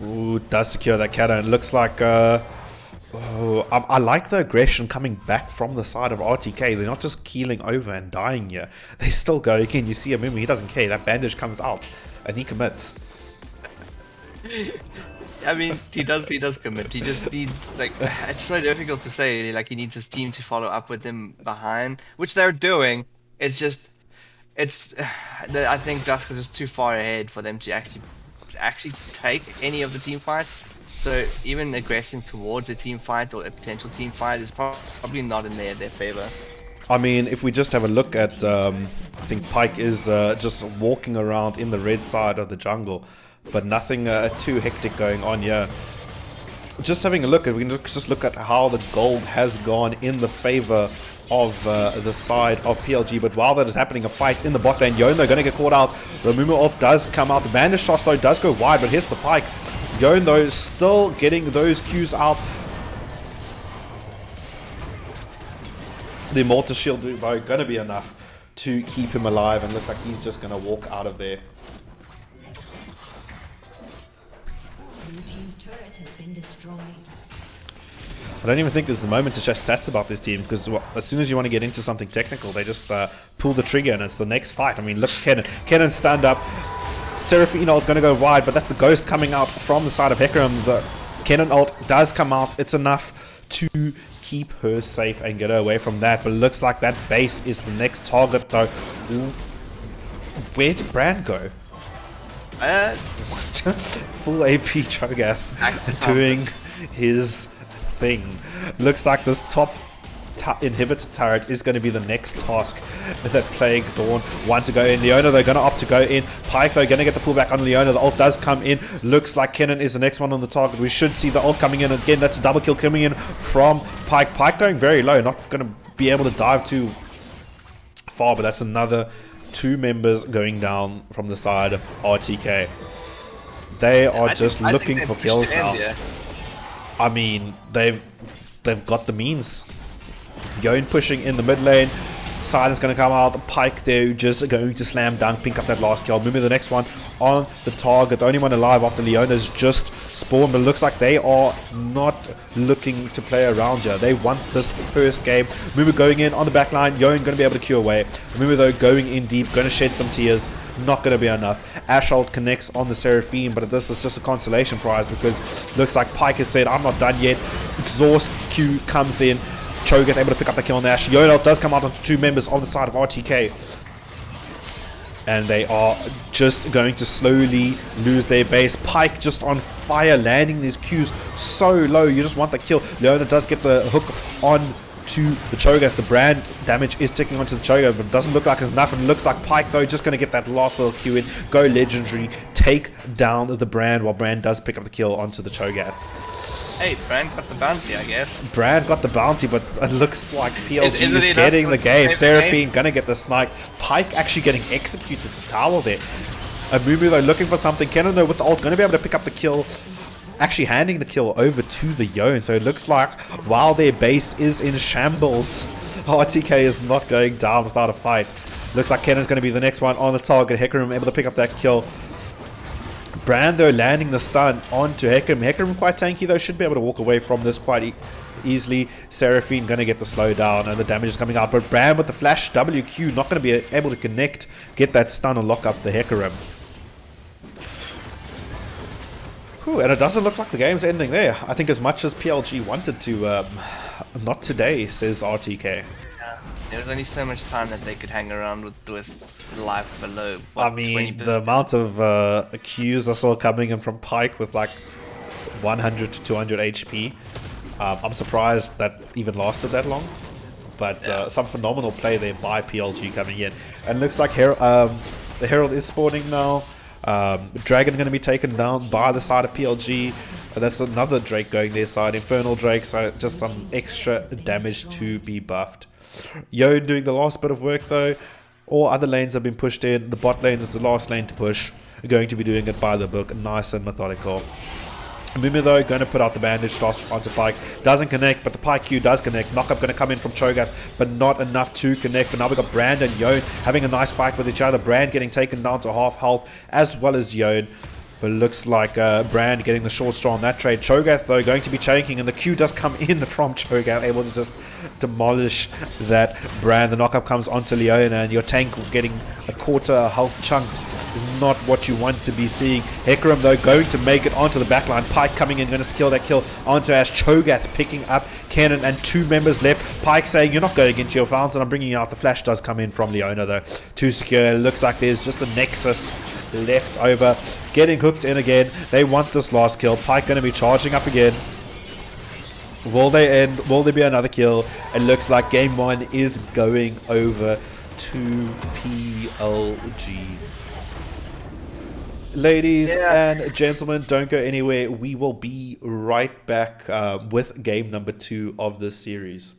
Ooh, does secure that Kata, and it looks like I like the aggression coming back from the side of RTK. They're not just keeling over and dying here. They still go again. You see Amumu, he doesn't care. That bandage comes out and he commits. I mean, he does commit. He just needs, like, it's so difficult to say, like, he needs his team to follow up with him behind, which they're doing. It's just, I think Dusk is just too far ahead for them to actually take any of the team fights. So even aggressing towards a team fight or a potential team fight is probably not in their favor. I mean, if we just have a look at, I think Pyke is just walking around in the red side of the jungle, but nothing too hectic going on here. Just having a look, we can just look at how the gold has gone in the favor of the side of PLG, but while that is happening, a fight in the bot lane. Yon, though, going to get caught out. The Amumu ult does come out. The bandage toss, though, does go wide, but here's the Pyke. Yon, though, still getting those Qs out. The Immortal Shield, though, going to be enough to keep him alive, and looks like he's just going to walk out of there. Blue team's turret has been destroyed. I don't even think there's the moment to check stats about this team, because as soon as you want to get into something technical, they just pull the trigger and it's the next fight. I mean, look at Kennen. Kennen stand up. Seraphine ult going to go wide, but that's the Ghost coming out from the side of Hecarim. The Kennen ult does come out. It's enough to keep her safe and get her away from that, but it looks like that base is the next target, though. Ooh. Where did Brand go? Full AP Cho'Gath doing his thing. Looks like this top inhibitor turret is going to be the next task that Plague Dawn want to go in. Leona, they're going to opt to go in. Pyke, though, going to get the pullback on Leona. The ult does come in. Looks like Kennen is the next one on the target. We should see the ult coming in again. That's a double kill coming in from Pyke. Pyke going very low, not going to be able to dive too far, but that's another 2 members going down from the side of RTK. They are just looking for kills now. I mean, they've got the means. Yon pushing in the mid lane. Silence going to come out. Pyke there just going to slam dunk, pick up that last kill. Mimi the next one on the target. The only one alive after Leona's just spawned, but it looks like they are not looking to play around here. They want this first game. Mimi going in on the back line. Yon going to be able to queue away. Mimi, though, going in deep, going to shed some tears. Not going to be enough. Ash ult connects on the Seraphine, but this is just a consolation prize because it looks like Pyke has said, I'm not done yet. Exhaust Q comes in. Cho'Gath able to pick up the kill on Ash. Yon ult does come out onto 2 members on the side of RTK. And they are just going to slowly lose their base. Pyke just on fire, landing these Qs so low. You just want the kill. Leona does get the hook on to the Cho'Gath. The Brand damage is ticking onto the Cho'Gath, but it doesn't look like it's enough. And it looks like Pyke, though, just going to get that last little Q in. Go legendary. Take down the Brand, while Brand does pick up the kill onto the Cho'Gath. Hey, Brand got the bounty, I guess. Brand got the bounty, but it looks like PLG Is it is enough getting for the game. the game? Seraphine gonna get the snipe. Pike actually getting executed to tower there. Amumu though looking for something. Kennen though with the ult gonna be able to pick up the kill. Actually handing the kill over to the Yone. So it looks like while their base is in shambles, RTK is not going down without a fight. Looks like Kennen's going to be the next one on the target. Hecarim able to pick up that kill. Brand though landing the stun onto Hecarim. Hecarim quite tanky though, should be able to walk away from this quite easily. Seraphine going to get the slowdown and the damage is coming out. But Brand with the flash WQ not going to be able to connect, get that stun and lock up the Hecarim. Whew, and it doesn't look like the game's ending there. I think as much as PLG wanted to, not today, says RTK. Yeah. There was only so much time that they could hang around with life below. I mean, the amount of Qs I saw coming in from Pike with like 100 to 200 HP. I'm surprised that even lasted that long. But some phenomenal play there by PLG coming in. And looks like the Herald is spawning now. Dragon going to be taken down by the side of PLG. That's another Drake going their side, Infernal Drake, so just some extra damage to be buffed. Yone doing the last bit of work though. All other lanes have been pushed in. The bot lane is the last lane to push. Going to be doing it by the book, nice and methodical. Mumu though going to put out the bandage toss onto Pike, doesn't connect, but the Pike Q does connect. Knockup going to come in from Cho'Gath, but not enough to connect. But now we got Brand and Yone having a nice fight with each other. Brand getting taken down to half health as well as Yone, but it looks like Brand getting the short straw on that trade. Cho'Gath though going to be choking, and the Q does come in from Cho'Gath, able to just demolish that Brand. The knockup comes onto Leona, and your tank getting a quarter health chunked is not what you want to be seeing. Hecarim though going to make it onto the backline. Pike coming in, going to secure that kill onto Ash. Cho'Gath picking up Kennen and 2 members left. Pike saying you're not going into your fountain, and I'm bringing you out. The flash does come in from Leona though to secure. It looks like there's just a Nexus left over. Getting hooked in again. They want this last kill. Pike going to be charging up again. Will they end? Will there be another kill? It looks like game 1 is going over to PLG. Ladies and gentlemen, don't go anywhere. We will be right back with game number 2 of this series.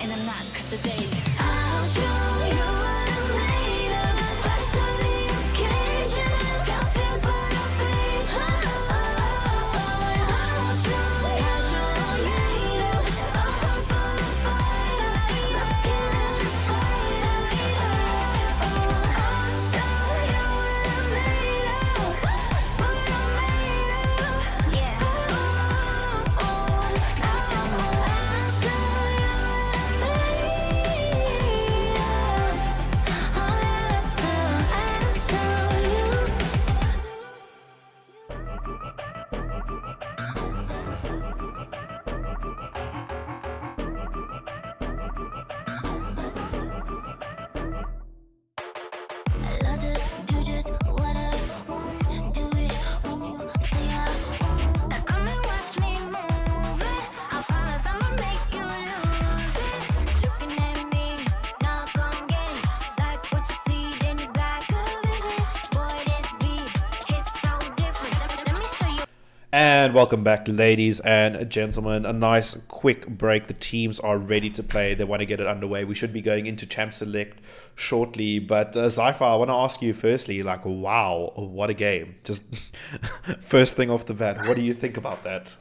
And I'm not, cause the day I'll show you what I'm made of. Rise to the occasion. Got feels but no face. I'll show you. A heart full of fire. Looking at the fire. I'll show you what I'm made of. What I'm made of. Yeah. I'll show you. And welcome back, ladies and gentlemen. A nice quick break. The teams are ready to play. They want to get it underway. We should be going into Champ Select shortly. But Zypher, I want to ask you firstly, like, wow, what a game. Just first thing off the bat, what do you think about that?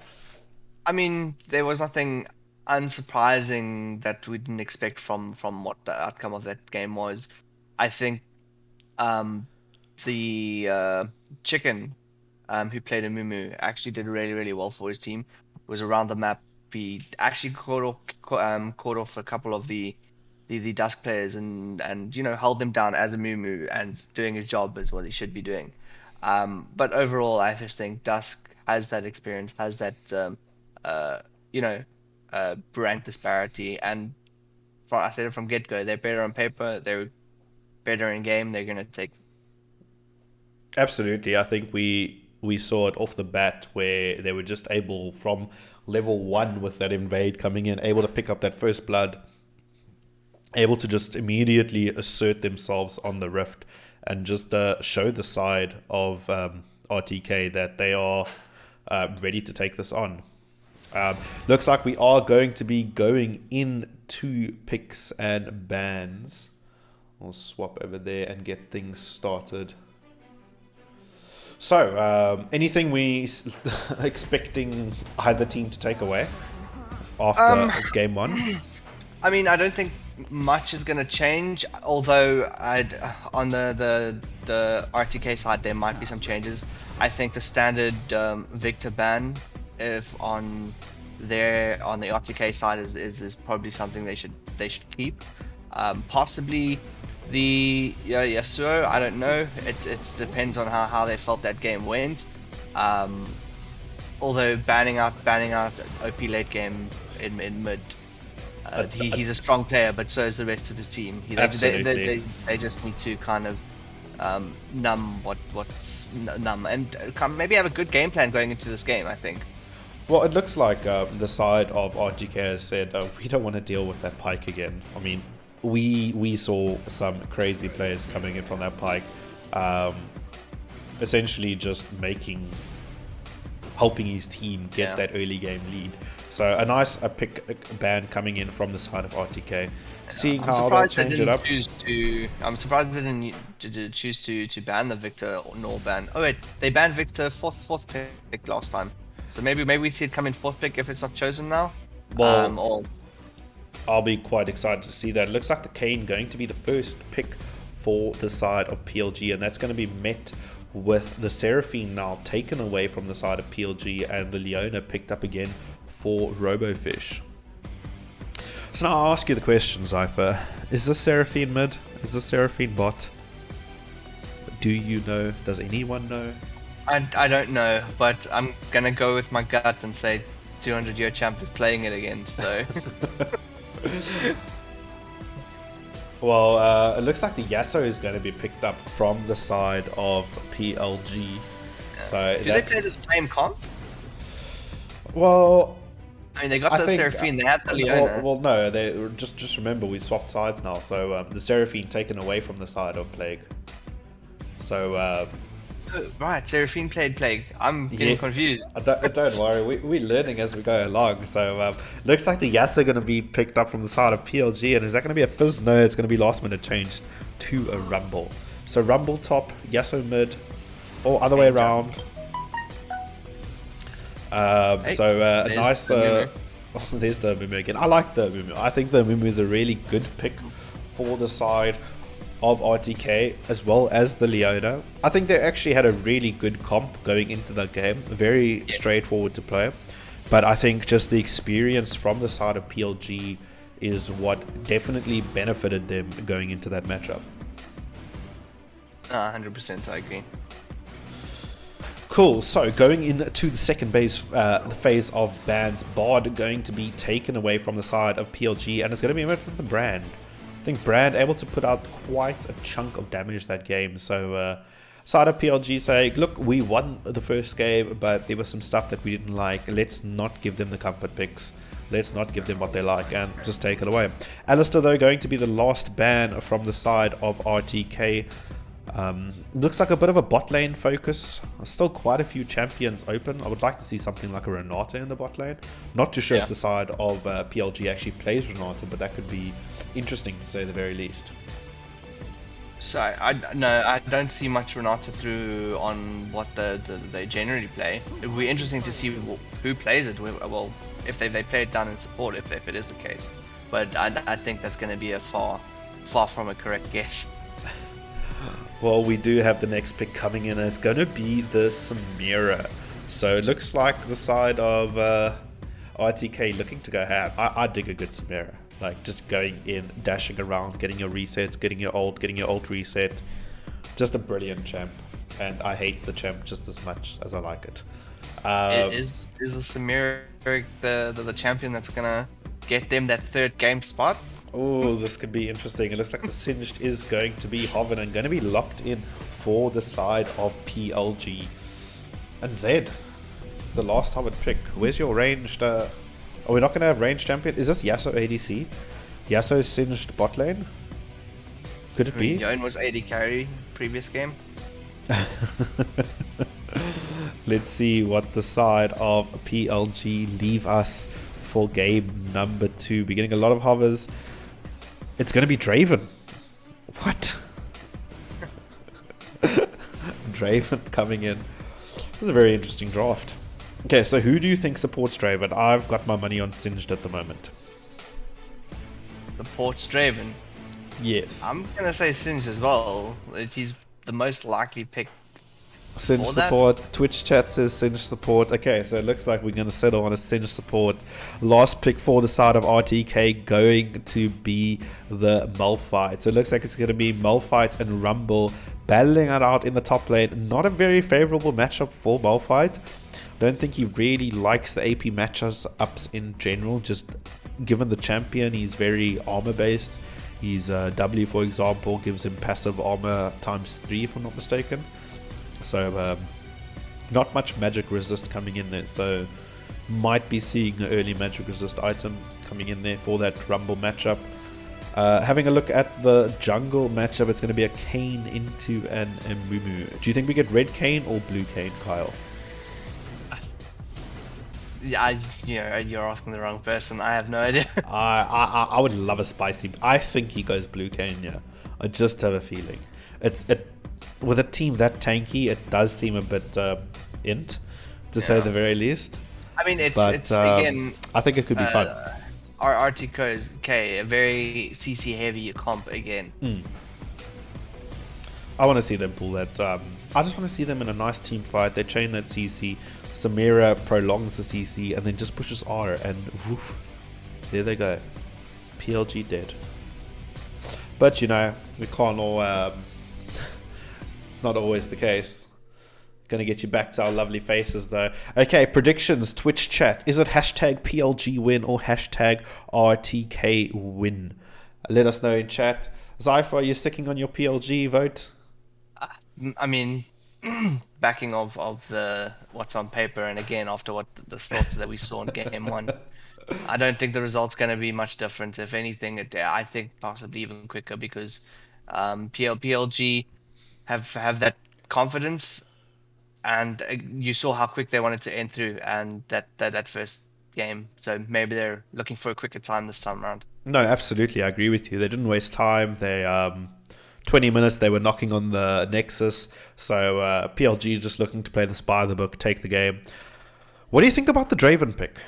I mean, there was nothing unsurprising that we didn't expect from what the outcome of that game was. I think um, the chicken who played a Mumu actually did really really well for his team. Was around the map. He actually caught off a couple of the Dusk players and held them down as a Mumu and doing his job is what he should be doing. But overall, I just think Dusk has that experience, has that uh, you know rank disparity, and I said it from get go. They're better on paper. They're better in game. They're gonna take. Absolutely. I think we saw it off the bat where they were just able from level 1 with that invade coming in, able to pick up that first blood, able to just immediately assert themselves on the rift and just show the side of RTK that they are ready to take this on. Looks like we are going to be going into picks and bans. We'll swap over there and get things started. So, anything we expecting either team to take away after game 1? I mean, I don't think much is going to change. Although on the RTK side, there might be some changes. I think the standard Victor ban, if on the RTK side, is probably something they should keep. Possibly the Yasuo, I don't know. It depends on how they felt that game went. Although banning out OP late game in mid. He's a strong player, but so is the rest of his team. Absolutely. They just need to kind of numb what's numb and maybe have a good game plan going into this game, I think. Well, it looks like the side of RGK has said, we don't want to deal with that pike again. I mean, we saw some crazy players coming in from that pike, essentially just helping his team get that early game lead. So a nice pick ban coming in from the side of RTK, seeing how they'll change it up. I'm surprised they didn't choose to ban the Victor nor ban. Oh wait, they banned Victor fourth pick last time. So maybe we see it come in 4th pick if it's not chosen now. Well, I'll be quite excited to see that. It looks like the Kane going to be the first pick for the side of PLG, and that's going to be met with the Seraphine now taken away from the side of PLG and the Leona picked up again for Robofish. So now I'll ask you the question, Zypher. Is this Seraphine mid? Is this Seraphine bot? Do you know? Does anyone know? I don't know, but I'm gonna go with my gut and say 200-year champ is playing it again, so... Well, it looks like the Yasuo is going to be picked up from the side of PLG. So do they play the same comp? Well, I mean, they got the Seraphine, they have the Leona. Well, no, they just remember we swapped sides now. So the Seraphine taken away from the side of Plague. So right, Seraphine played Plague. I'm getting confused. Don't worry, we're learning as we go along. So looks like the Yasuo going to be picked up from the side of PLG, and is that going to be a fizz? No, it's going to be last minute changed to a Rumble. So Rumble top, Yasuo mid, or other way around. Nice. There's the Mumu again. I like the Mumu. I think the Mumu is a really good pick for the side of RTK as well as the Leona. I think they actually had a really good comp going into the game. Very straightforward to play. But I think just the experience from the side of PLG is what definitely benefited them going into that matchup. 100%, I agree. Cool, so going into the second phase of bans, Bard going to be taken away from the side of PLG, and it's going to be met with the Brand. I think Brand able to put out quite a chunk of damage that game. So side of PLG say, look, we won the first game, but there was some stuff that we didn't like. Let's not give them the comfort picks. Let's not give them what they like and just take it away. Alistair, though, going to be the last ban from the side of RTK. Looks like a bit of a bot lane focus. Still quite a few champions open. I would like to see something like a Renata in the bot lane. Not too sure if the side of PLG actually plays Renata, but that could be interesting to say the very least. So I don't see much Renata through on what they generally play. It would be interesting to see who plays it. Well, if they play it down in support, if it is the case. But I think that's going to be a far from a correct guess. Well, we do have the next pick coming in. It's going to be the Samira. So it looks like the side of RTK looking to go ham. I dig a good Samira. Like just going in, dashing around, getting your resets, getting your ult reset. Just a brilliant champ. And I hate the champ just as much as I like it. Is the Samir the champion that's gonna get them that third game spot? Oh, this could be interesting. It looks like the Singed is going to be Hoven and going to be locked in for the side of PLG. And Zed, the last Hoven pick. Where's your ranged... Are we not going to have ranged champion? Is this Yasuo ADC? Yasuo Singed bot lane? Could it be? Yon was AD carry previous game. Let's see what the side of PLG leave us for game number 2. We're getting a lot of hovers. It's going to be Draven. What? Draven coming in. This is a very interesting draft. Okay, so who do you think supports Draven? I've got my money on Singed at the moment. Supports Draven? Yes. I'm going to say Singed as well. He's the most likely pick. Singed support. Twitch chat says Singed support. Okay, so it looks like we're going to settle on a Singed support. Last pick for the side of RTK going to be the Malphite. So it looks like it's going to be Malphite and Rumble battling it out in the top lane. Not a very favorable matchup for Malphite. Don't think he really likes the AP matchups in general. Just given the champion, he's very armor based. His W, for example, gives him passive armor ×3 if I'm not mistaken. So not much magic resist coming in there, so might be seeing an early magic resist item coming in there for that Rumble matchup. Having a look at the jungle matchup, it's going to be a Kayn into an Amumu. Do you think we get red Kayn or blue Kayn, Kyle? Yeah, you're asking the wrong person. I have no idea. I would love a spicy. I think he goes blue Kayn. Yeah, I just have a feeling. With a team that tanky, it does seem a bit int, to say the very least. I mean, it's again. I think it could be fun. RTK, a very CC heavy comp again. I want to see them pull that. I just want to see them in a nice team fight. They chain that CC. Samira prolongs the CC and then just pushes R, and woof, there they go. PLG dead. But we can't all. It's not always the case. Gonna get you back to our lovely faces though. Okay, predictions, Twitch chat. Is it hashtag PLG win or hashtag RTK win? Let us know in chat. Zypher, are you sticking on your PLG vote? I mean, backing of the what's on paper, and again after what the thoughts that we saw in game 1, I don't think the result's going to be much different. If anything, I think possibly even quicker, because PLG have that confidence, and you saw how quick they wanted to end through and that first game. So maybe they're looking for a quicker time this time around. No, absolutely, I agree with you. They didn't waste time. They 20 minutes they were knocking on the Nexus. So PLG just looking to play the spy of the book, take the game. What do you think about the Draven pick?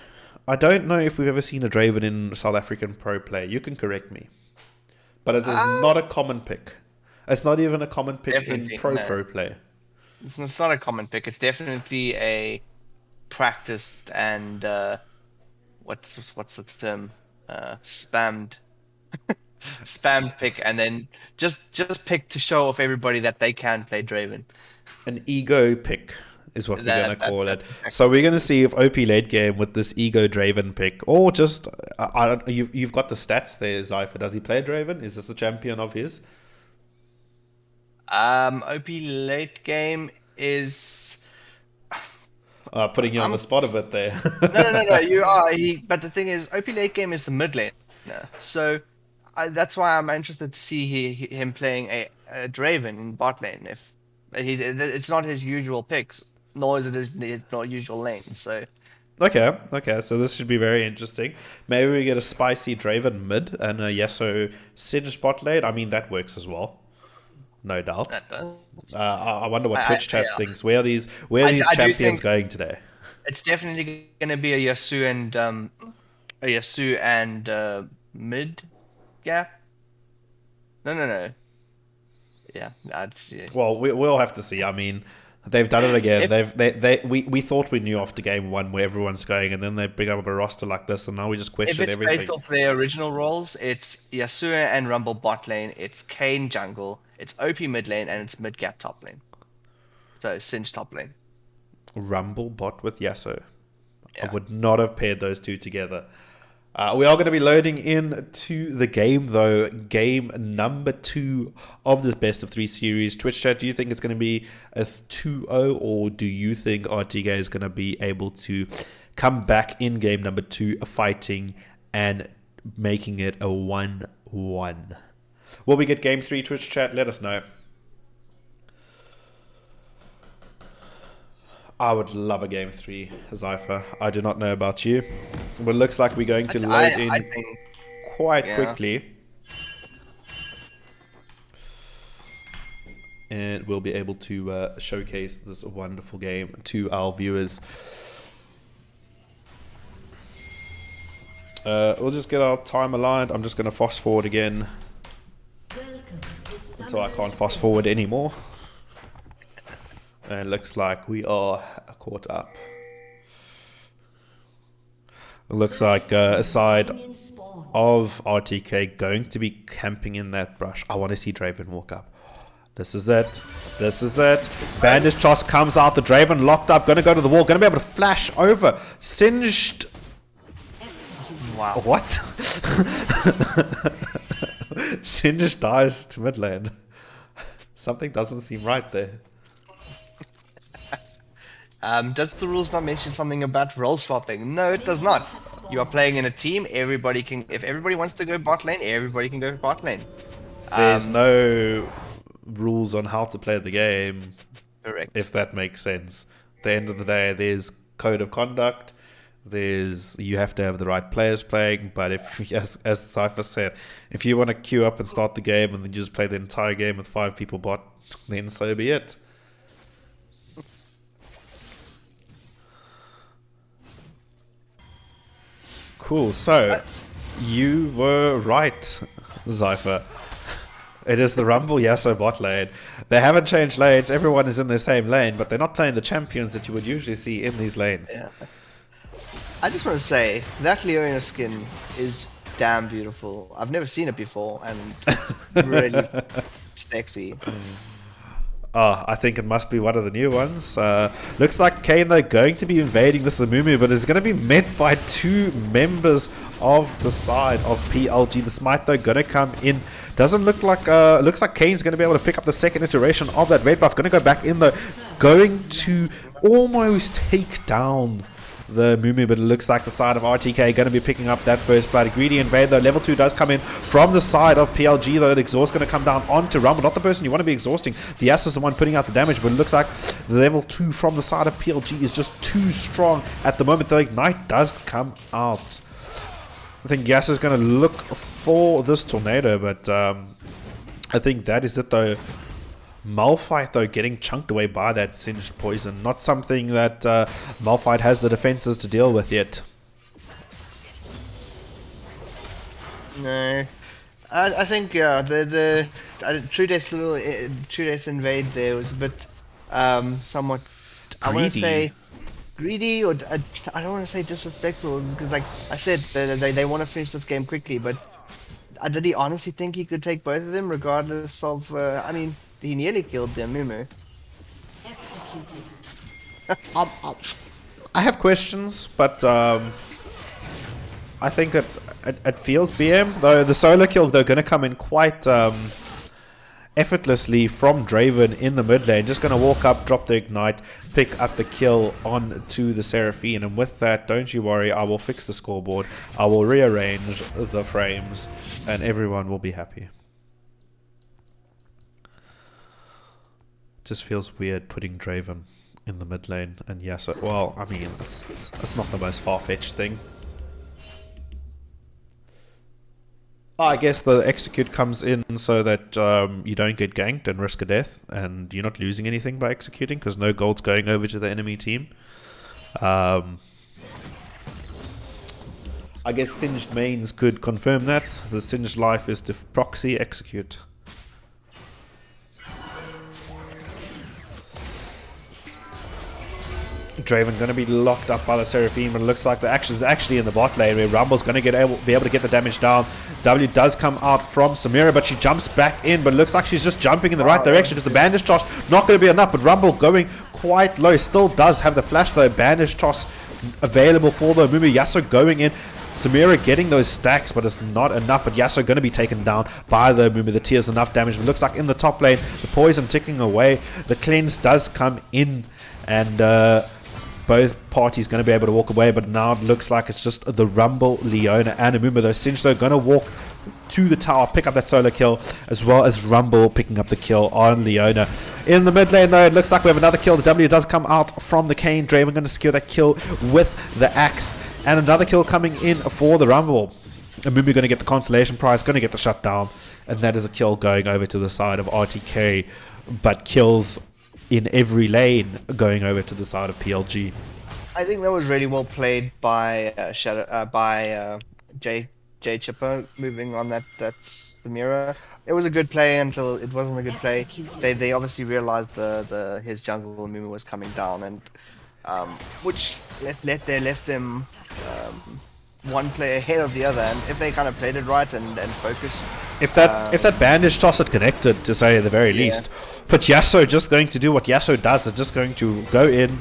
I don't know if we've ever seen a Draven in South African pro play. You can correct me. But it is not a common pick. It's not even a common pick in pro play. It's not a common pick. It's definitely a practiced and what's the term? Spammed pick, and then just pick to show off everybody that they can play Draven. An ego pick is what we're going to call it. Exactly. So we're going to see if OP late game with this ego Draven pick, or just you've got the stats there, Zypher. Does he play Draven? Is this a champion of his? OP late game is putting you on the spot a bit there. No. You are. But the thing is, OP late game is the mid lane. So that's why I'm interested to see him playing a Draven in bot lane. If it's not his usual picks, nor is it his not usual lane. So okay. So this should be very interesting. Maybe we get a spicy Draven mid and a Yasuo Singed bot lane. I mean, that works as well. no doubt. That does. I wonder what I- Twitch chat yeah. thinks. Where are these I do champions think- going today? It's definitely going to be a Yasu and mid gap. No. Yeah, that's yeah. Well, we'll have to see. I mean, they've done it again. We thought we knew after game 1 where everyone's going, and then they bring up a roster like this, and now we just If question it's everything. based off their original roles, it's Yasuo and Rumble bot lane, it's Kayn jungle, it's OP mid lane, and it's mid gap top lane. So Singe top lane. Rumble bot with Yasuo. Yeah. I would not have paired those two together. We are going to be loading into the game, though. Game number 2 of this best of 3 series. Twitch chat, do you think it's going to be a 2-0, or do you think RTK is going to be able to come back in game number 2, fighting and making it a 1-1? Will we get game 3, Twitch chat? Let us know. I would love a game 3, Zypher. I do not know about you, but it looks like we're going to load in I think, quite yeah. quickly. And we'll be able to showcase this wonderful game to our viewers. We'll just get our time aligned. I'm just going to fast forward again until I can't fast forward anymore. And it looks like we are caught up. It looks like a side of RTK going to be camping in that brush. I want to see Draven walk up. This is it. This is it. Bandage toss comes out. The Draven locked up. Going to go to the wall. Going to be able to flash over. Singed. Wow. What? Singed dies to mid lane. Something doesn't seem right there. Does the rules not mention something about role swapping? No, it does not. You are playing in a team. Everybody can. If everybody wants to go bot lane, everybody can go bot lane. There's no rules on how to play the game. Correct. If that makes sense. At the end of the day, there's code of conduct. You have to have the right players playing. But if, as Cypher said, if you want to queue up and start the game and then just play the entire game with 5 people bot, then so be it. Cool. So you were right, Zypher. It is the Rumble Yasuo bot lane. They haven't changed lanes. Everyone is in the same lane, but they're not playing the champions that you would usually see in these lanes. Yeah. I just want to say that Leona skin is damn beautiful. I've never seen it before, and it's really sexy. Oh, I think it must be one of the new ones. Looks like Kayn, though, going to be invading this Amumu, but is going to be met by 2 members of the side of PLG. The Smite, though, going to come in. Doesn't look like... looks like Kayn's going to be able to pick up the second iteration of that red buff. Going to go back in, though. Going to almost take down the Mumu, but it looks like the side of RTK going to be picking up that first blood. Greedy invade, though. Level 2 does come in from the side of PLG, though. The exhaust going to come down onto Rumble. Not the person you want to be exhausting. The Yasuo is the one putting out the damage, but it looks like the level 2 from the side of PLG is just too strong at the moment. The Ignite does come out. I think Yasuo is going to look for this tornado, but I think that is it, though. Malphite, though, getting chunked away by that Singed poison. Not something that Malphite has the defenses to deal with yet. No, I think the True Death invade there was a bit somewhat. I want to Greedy. say greedy, or I don't want to say disrespectful, because like I said, they want to finish this game quickly. But did he honestly think he could take both of them, regardless of? I mean, he nearly killed them, Mumu. I have questions, but I think that it feels BM, though the solo kill, they're going to come in quite effortlessly from Draven in the mid lane. Just going to walk up, drop the Ignite, pick up the kill onto the Seraphine, and with that, don't you worry, I will fix the scoreboard, I will rearrange the frames, and everyone will be happy. Just feels weird putting Draven in the mid lane and Yasuo. Well, I mean, it's not the most far-fetched thing. I guess the execute comes in so that you don't get ganked and risk a death, and you're not losing anything by executing because no gold's going over to the enemy team. I guess Singed mains could confirm that. The Singed life is to proxy execute. Draven going to be locked up by the Seraphim, but it looks like the action is actually in the bot lane where Rumble's going to be able to get the damage down. W does come out from Samira, but she jumps back in, but it looks like she's just jumping in the right direction because the bandage toss not going to be enough, but Rumble going quite low. Still does have the flash though. Bandage toss available for the Mumu. Yasuo going in. Samira getting those stacks, but it's not enough. But Yasuo going to be taken down by the Mumu. The tears enough damage. It looks like in the top lane, the poison ticking away. The cleanse does come in, and both parties going to be able to walk away, but now it looks like it's just the Rumble, Leona, and Amuma. Though Sinch though going to walk to the tower, pick up that solo kill, as well as Rumble picking up the kill on Leona. In the mid lane though, it looks like we have another kill. The W does come out from the Kayn. Draven going to secure that kill with the axe, and another kill coming in for the Rumble. Amuma going to get the consolation prize, going to get the shutdown, and that is a kill going over to the side of RTK, but kills in every lane going over to the side of PLG. I think that was really well played by Jay Chipper moving on that's the mirror. It was a good play until it wasn't a good play. They obviously realized his jungle Mumu was coming down, and which left them one player ahead of the other. And if they kind of played it right and focused, if that bandage toss had connected, to say at the very least. But Yasuo just going to do what Yasuo does. It's just going to go in,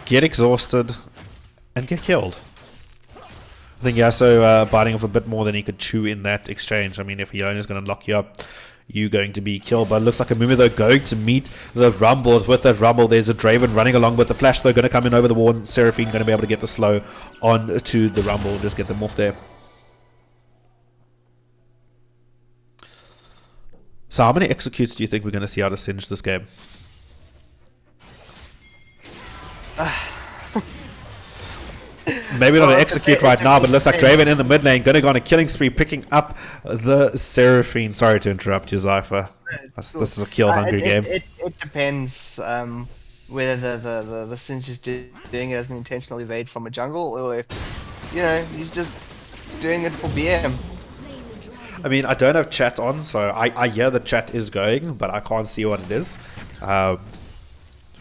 get exhausted, and get killed. I think Yasuo biting off a bit more than he could chew in that exchange. I mean, if Leona's going to lock you up, you're going to be killed. But it looks like Amuma though going to meet the Rumble. With that Rumble, there's a Draven running along with the flash though, going to come in over the wall, and Seraphine going to be able to get the slow on to the Rumble, just get them off there. So how many executes do you think we're going to see out of Singe this game? Maybe not an execute right now, but it looks like Draven in the mid lane going to go on a killing spree, picking up the Seraphine. Sorry to interrupt you, Zypher. This is a kill-hungry game. It depends whether the Singe is doing it as an intentional evade from a jungle, or if, he's just doing it for BM. I mean, I don't have chat on, so I hear the chat is going, but I can't see what it is. For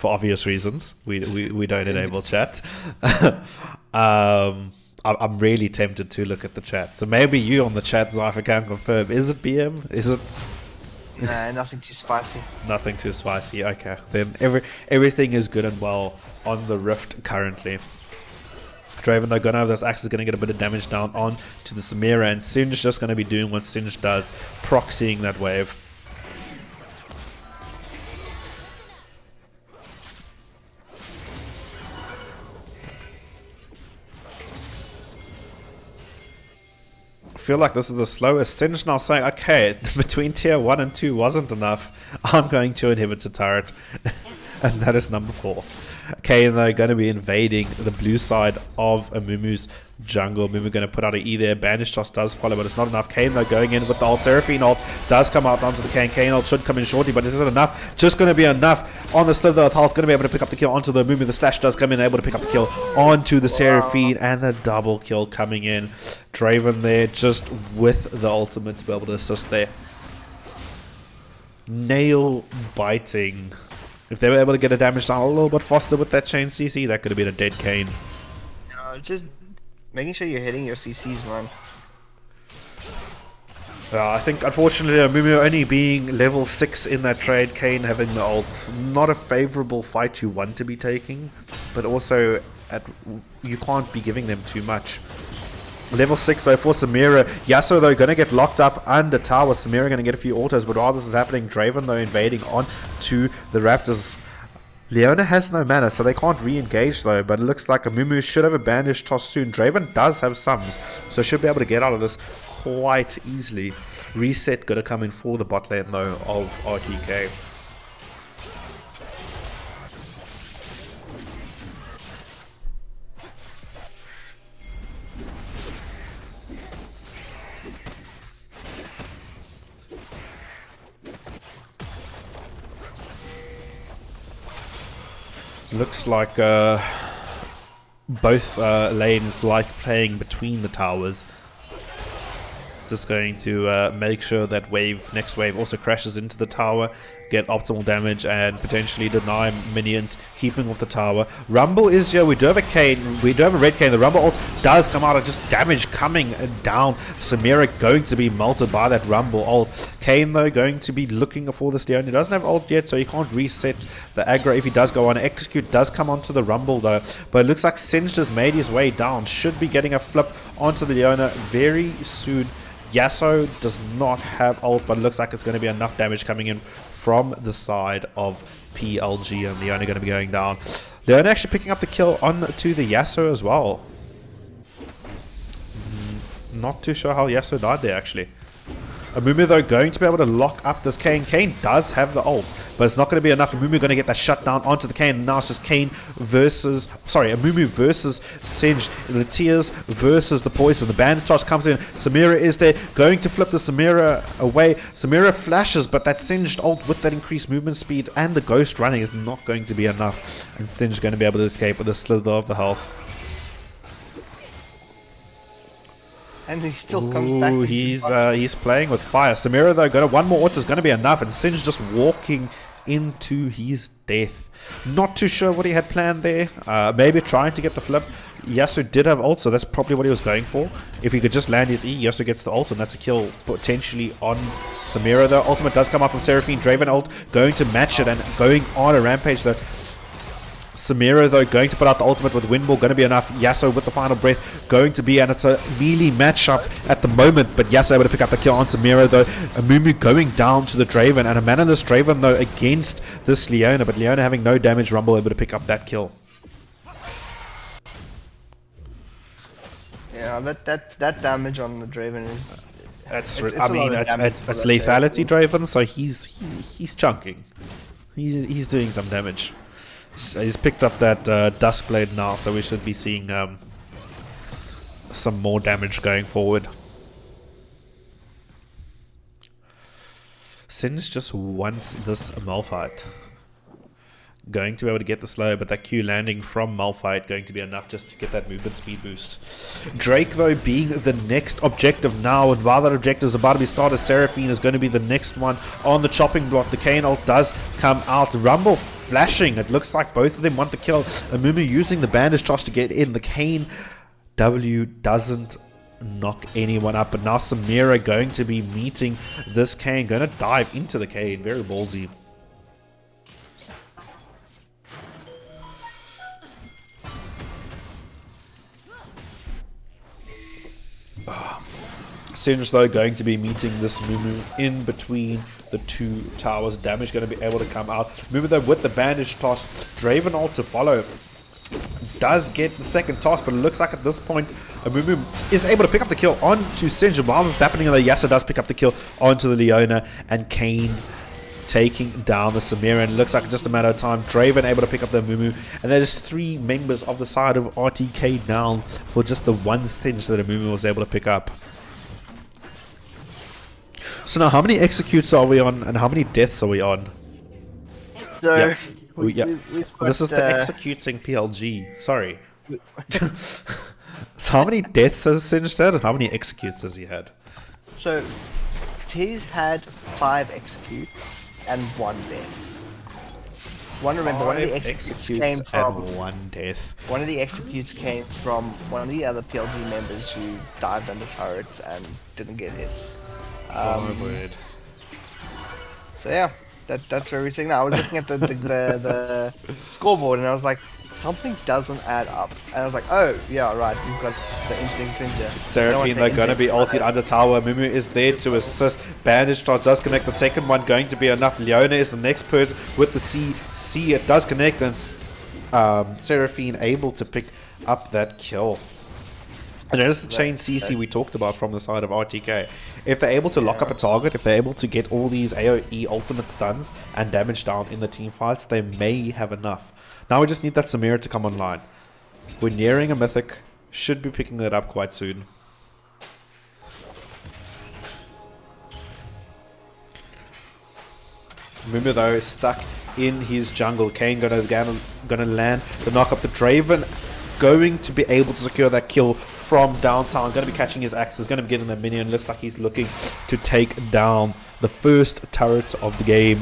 obvious reasons, we don't enable chat. I'm really tempted to look at the chat. So maybe you on the chat, Zypher, can confirm. Is it BM? Is it... Nothing too spicy. Nothing too spicy, okay. Then everything is good and well on the Rift currently. Draven though gonna have those axes, gonna get a bit of damage down on to the Samira, and Singe just gonna be doing what Singe does, proxying that wave. I feel like this is the slowest. Singe now saying, okay, between tier 1 and 2 wasn't enough. I'm going to inhibitor turret. And that is number 4. Okay, and they're going to be invading the blue side of Amumu's jungle. Amumu going to put out an E there. Bandage toss does follow, but it's not enough. Kayn though going in with the ult. Seraphine ult does come out onto the Kayn. Kayn ult should come in shortly, but this isn't enough. Just going to be enough on the slither of health. Going to be able to pick up the kill onto the Amumu. The slash does come in, able to pick up the kill onto the Seraphine, and the double kill coming in. Draven there just with the ultimate to be able to assist there. Nail biting. If they were able to get a damage down a little bit faster with that chain CC, that could have been a dead Kayn. Just making sure you're hitting your CCs, man. I think unfortunately Amumu only being level 6 in that trade, Kayn having the ult, not a favourable fight you want to be taking, but also you can't be giving them too much. Level 6 though for Samira. Yasuo though going to get locked up under tower. Samira going to get a few autos, but while this is happening, Draven though invading on to the Raptors. Leona has no mana, so they can't re-engage though, but it looks like Amumu should have a bandage toss soon. Draven does have sums, so should be able to get out of this quite easily. Reset going to come in for the bot lane though of RTK. Looks like both lanes like playing between the towers. Just going to make sure that next wave also crashes into the tower, get optimal damage, and potentially deny minions keeping off the tower. Rumble is here. We do have a Kayn. We do have a red Kayn. The Rumble ult does come out, and just damage coming down. Samira going to be melted by that Rumble ult. Kayn, though, going to be looking for this Leon. He doesn't have ult yet, so he can't reset the aggro if he does go on. Execute does come onto the Rumble, though. But it looks like Singe just made his way down. Should be getting a flip onto the Leona very soon. Yasuo does not have ult, but it looks like it's going to be enough damage coming in from the side of PLG, and Leona going to be going down. Leona actually picking up the kill onto the Yasuo as well. Not too sure how Yasuo died there, actually. Amumu, though, going to be able to lock up this Kayn. Kayn does have the ult, but it's not going to be enough. Amumu going to get that shut down onto the Kayn. Now it's just Amumu versus Singe. The tears versus the poison. The bandage toss comes in. Samira is there, going to flip the Samira away. Samira flashes, but that Singed ult with that increased movement speed and the ghost running is not going to be enough. And Singe going to be able to escape with a slither of the health. And he still comes back. He's playing with fire. Samira, though, one more auto is going to be enough, and Singe just walking into his death. Not too sure what he had planned there. Maybe trying to get the flip. Yasuo did have ult, so that's probably what he was going for. If he could just land his E, Yasuo gets the ult, and that's a kill potentially on Samira, though. Ultimate does come out from Seraphine. Draven ult going to match it and going on a rampage, though. Samira, though, going to put out the ultimate with Windball, going to be enough. Yasuo with the final breath going to be, and it's a melee matchup at the moment, but Yasuo able to pick up the kill on Samira, though. Amumu going down to the Draven, and a manaless Draven, though, against this Leona, but Leona having no damage. Rumble able to pick up that kill. Yeah, that damage on the Draven is... It's lethality Draven, so he's chunking. He's doing some damage. So he's picked up that Dusk blade now, so we should be seeing some more damage going forward. Singe just wants this Malphite. Going to be able to get the slow, but that Q landing from Malphite going to be enough just to get that movement speed boost. Drake, though, being the next objective now, and while that objective is about to be started, Seraphine is going to be the next one on the chopping block. The Kayn ult does come out. Rumble flashing. It looks like both of them want the kill. Amumu using the bandage toss to get in. The Kayn W doesn't knock anyone up, but now Samira going to be meeting this Kayn, going to dive into the Kayn. Very ballsy. Singe, though, going to be meeting this Mumu in between the two towers. Damage going to be able to come out. Mumu, though, with the bandage toss. Draven ult to follow. Does get the second toss, but it looks like at this point Mumu is able to pick up the kill onto Singe. While this is happening, the Yasuo does pick up the kill onto the Leona, and Kayn taking down the Samira, and it looks like just a matter of time. Draven able to pick up the Mumu, and there's 3 members of the side of RTK down for just the one Singe that Mumu was able to pick up. So now, how many executes are we on, and how many deaths are we on? So, Yep. we've got, This is the executing PLG. Sorry. So how many deaths has Singe had, and how many executes has he had? So, he's had 5 executes and 1 death. One of the executes came from and 1 death. One of the executes came from one of the other PLG members who dived under turrets and didn't get hit. Word. So yeah, that's where we're sitting now. I was looking at the scoreboard, and I was like, something doesn't add up. And I was like, oh yeah, right, we've got the instinct ninja. Seraphine, they're going to be ulted under tower. Mumu is there to assist. Bandage toss does connect. The second one going to be enough. Leona is the next person with the C. It does connect, and Seraphine able to pick up that kill. And that is the chain CC we talked about from the side of RTK. If they're able to lock up a target, if they're able to get all these AoE ultimate stuns and damage down in the team fights, they may have enough. Now we just need that Samira to come online. We're nearing a mythic. Should be picking that up quite soon. Mumu, though, is stuck in his jungle. Kane gonna land the knock up to Draven, going to be able to secure that kill from downtown. Going to be catching his axes, going to be getting the minion. Looks like he's looking to take down the first turret of the game.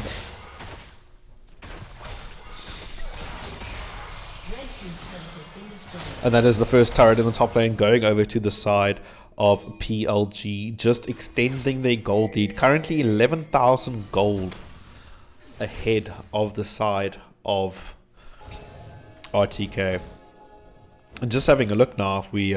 And that is the first turret in the top lane going over to the side of PLG, just extending their gold lead. Currently 11,000 gold ahead of the side of RTK. And just having a look now, if we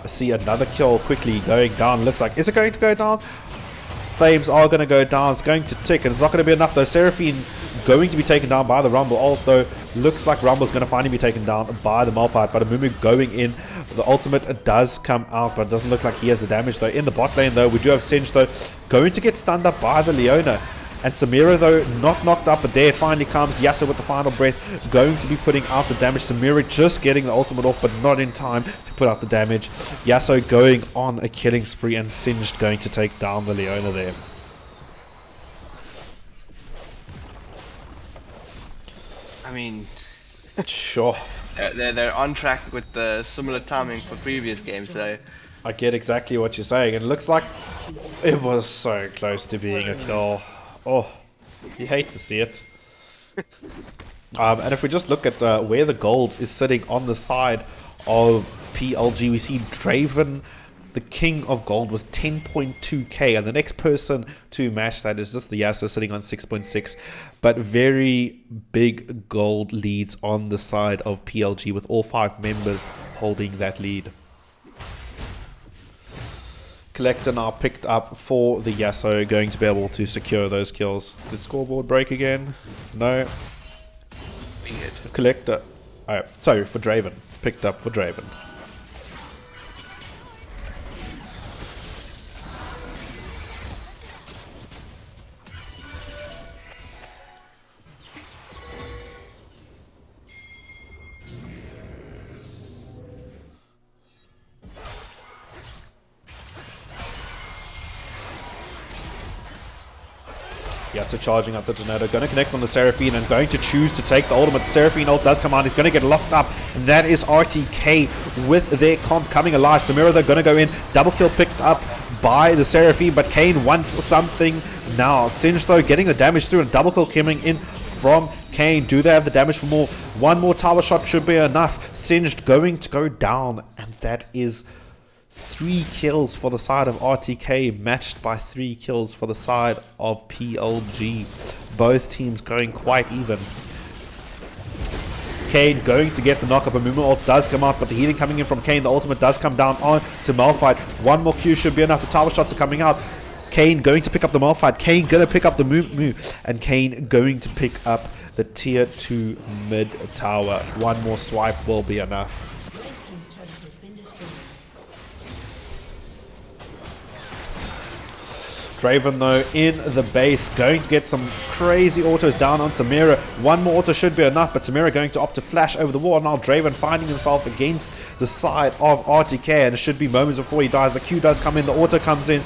see another kill quickly going down. Looks like, is it going to go down? Flames are going to go down. It's going to tick, and it's not going to be enough though. Seraphine going to be taken down by the Rumble. Also, looks like Rumble's going to finally be taken down by the Malphite. But Amumu going in. The ultimate does come out, but it doesn't look like he has the damage though. In the bot lane though, we do have Singe though, going to get stunned up by the Leona. And Samira though, not knocked up, but there it finally comes. Yasuo with the final breath, going to be putting out the damage. Samira just getting the ultimate off, but not in time to put out the damage. Yasuo going on a killing spree, and Singed going to take down the Leona there. I mean, sure. They're on track with the similar timing for previous games, so I get exactly what you're saying. It looks like it was so close to being a kill. Oh, you hate to see it. And if we just look at where the gold is sitting on the side of PLG, we see Draven, the king of gold, with 10.2k, and the next person to match that is just the Yasuo sitting on 6.6. But very big gold leads on the side of PLG, with all 5 members holding that lead. Collector now picked up for the Yasuo, going to be able to secure those kills. Did scoreboard break again? No. weird. Collector. Sorry, for Draven. Picked up for Draven. Yeah, so charging up the tornado, going to connect on the Seraphine and going to choose to take the ultimate. The Seraphine ult does come out, he's going to get locked up, and that is RTK with their comp coming alive. Samira, they're going to go in, double kill picked up by the Seraphine, but Kane wants something now. Singe though getting the damage through, and double kill coming in from Kane. Do they have the damage for more? One more tower shot should be enough. Singed going to go down, and that is 3 kills for the side of RTK, matched by 3 kills for the side of PLG. Both teams going quite even. Kane going to get the knock-up. A movement ult does come out, but the healing coming in from Kane. The ultimate does come down on to Malphite. One more Q should be enough. The tower shots are coming out. Kane going to pick up the Malphite. Kane going to pick up the Moo. And Kane going to pick up the tier 2 mid tower. One more swipe will be enough. Draven though in the base, going to get some crazy autos down on Samira. One more auto should be enough, but Samira going to opt to flash over the wall. Now Draven finding himself against the side of RTK, and it should be moments before he dies. The Q does come in, the auto comes in.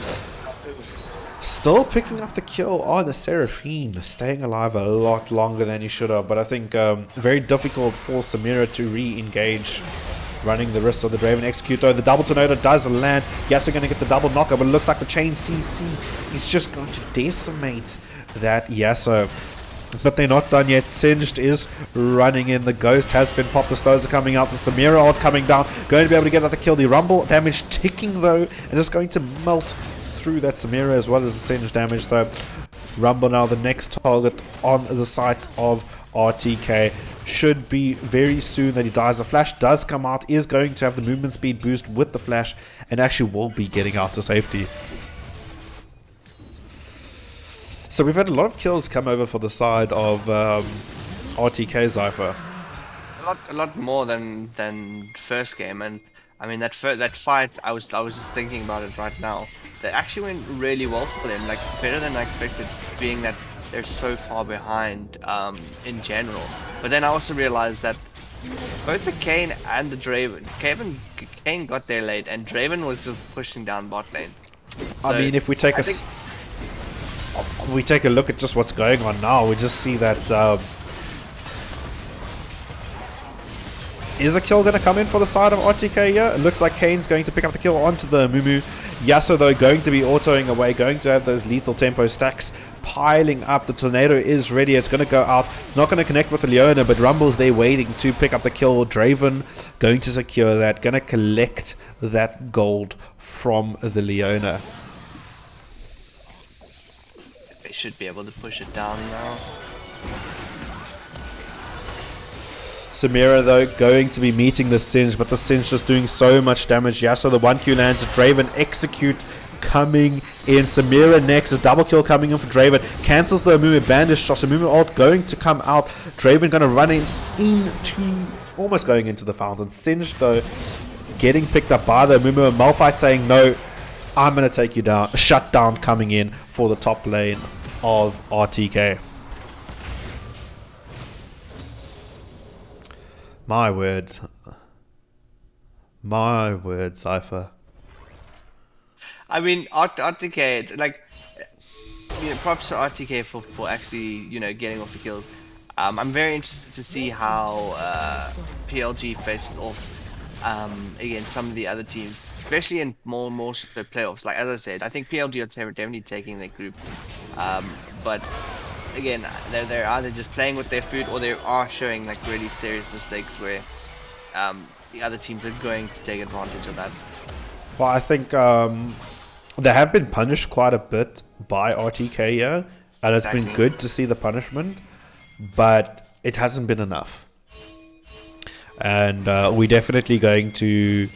Still picking up the kill on the Seraphine, staying alive a lot longer than he should have, but I think very difficult for Samira to re-engage. Running the risk of the Draven execute though. The double tornado does land. Yasuo going to get the double knocker, but it looks like the chain CC is just going to decimate that Yasuo. But they're not done yet. Singed is running in. The ghost has been popped. The slows are coming out. The Samira ult coming down. Going to be able to get another kill. The Rumble damage ticking though, and just going to melt through that Samira as well as the Singed damage though. Rumble now the next target on the sides of RTK. Should be very soon that he dies. The flash does come out, is going to have the movement speed boost with the flash, and actually will be getting out to safety. So we've had a lot of kills come over for the side of RTK Zypher. A lot more than first game, and I mean that fight. I was just thinking about it right now. They actually went really well for them, like better than I expected, being that they're so far behind in general. But then I also realized that both the Kane and the Draven, Kane got there late, and Draven was just pushing down bot lane. So I mean, if we take we take a look at just what's going on now, we just see that is a kill going to come in for the side of RTK here? It looks like Kane's going to pick up the kill onto the Mumu. Yasuo, though, going to be autoing away, going to have those lethal tempo stacks piling up. The tornado is ready. It's going to go out. It's not going to connect with the Leona, but Rumble's there waiting to pick up the kill. Draven going to secure that, going to collect that gold from the Leona. They should be able to push it down now. Samira, though, going to be meeting the Singe, but the Singe just doing so much damage. Yasuo, the 1Q lands. Draven execute coming in. Samira next. A double kill coming in for Draven. Cancels the Amumu bandage shot. Amumu ult going to come out. Draven going to run into, almost going into the fountain. Singe, though, getting picked up by the Amumu. And Malphite saying, no, I'm going to take you down. A shutdown coming in for the top lane of RTK. My word, Cypher. I mean, RTK, it's like, props to RTK for actually, getting off the kills. I'm very interested to see how PLG faces off against some of the other teams, especially in more so playoffs. Like, as I said, I think PLG are definitely taking their group, but again, they're either just playing with their food or they are showing like really serious mistakes where the other teams are going to take advantage of that. Well, I think they have been punished quite a bit by RTK here, and it's been good to see the punishment, but it hasn't been enough. And we're definitely going to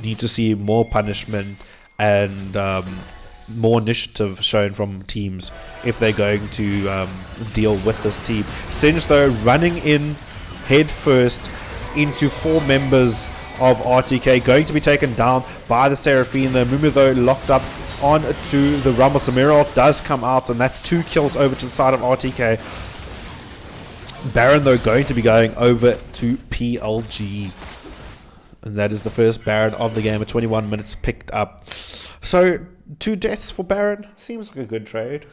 need to see more punishment and more initiative shown from teams if they're going to deal with this team. Singe, though, running in head first into 4 members of RTK, going to be taken down by the Seraphine. The Mumu, though, locked up on to the Rumble. Samira does come out, and that's 2 kills over to the side of RTK. Baron, though, going to be going over to PLG, and that is the first Baron of the game at 21 minutes picked up. So 2 deaths for Baron seems like a good trade.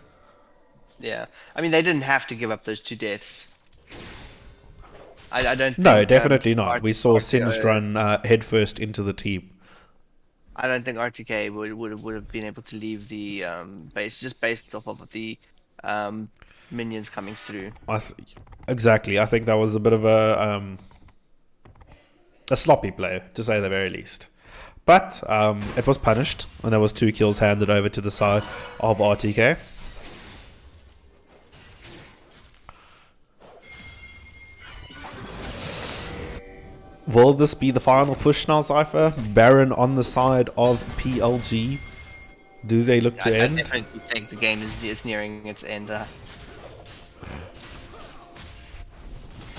Yeah, I mean, they didn't have to give up those 2 deaths. I don't think, no, definitely not. We saw RTK Singe run headfirst into the team. I don't think RTK would have been able to leave the base just based off of the minions coming through. Exactly. I think that was a bit of a sloppy play, to say the very least. But it was punished, and there was 2 kills handed over to the side of RTK. Will this be the final push now, Cypher? Baron on the side of PLG. Do they look to end? I definitely think the game is nearing its end.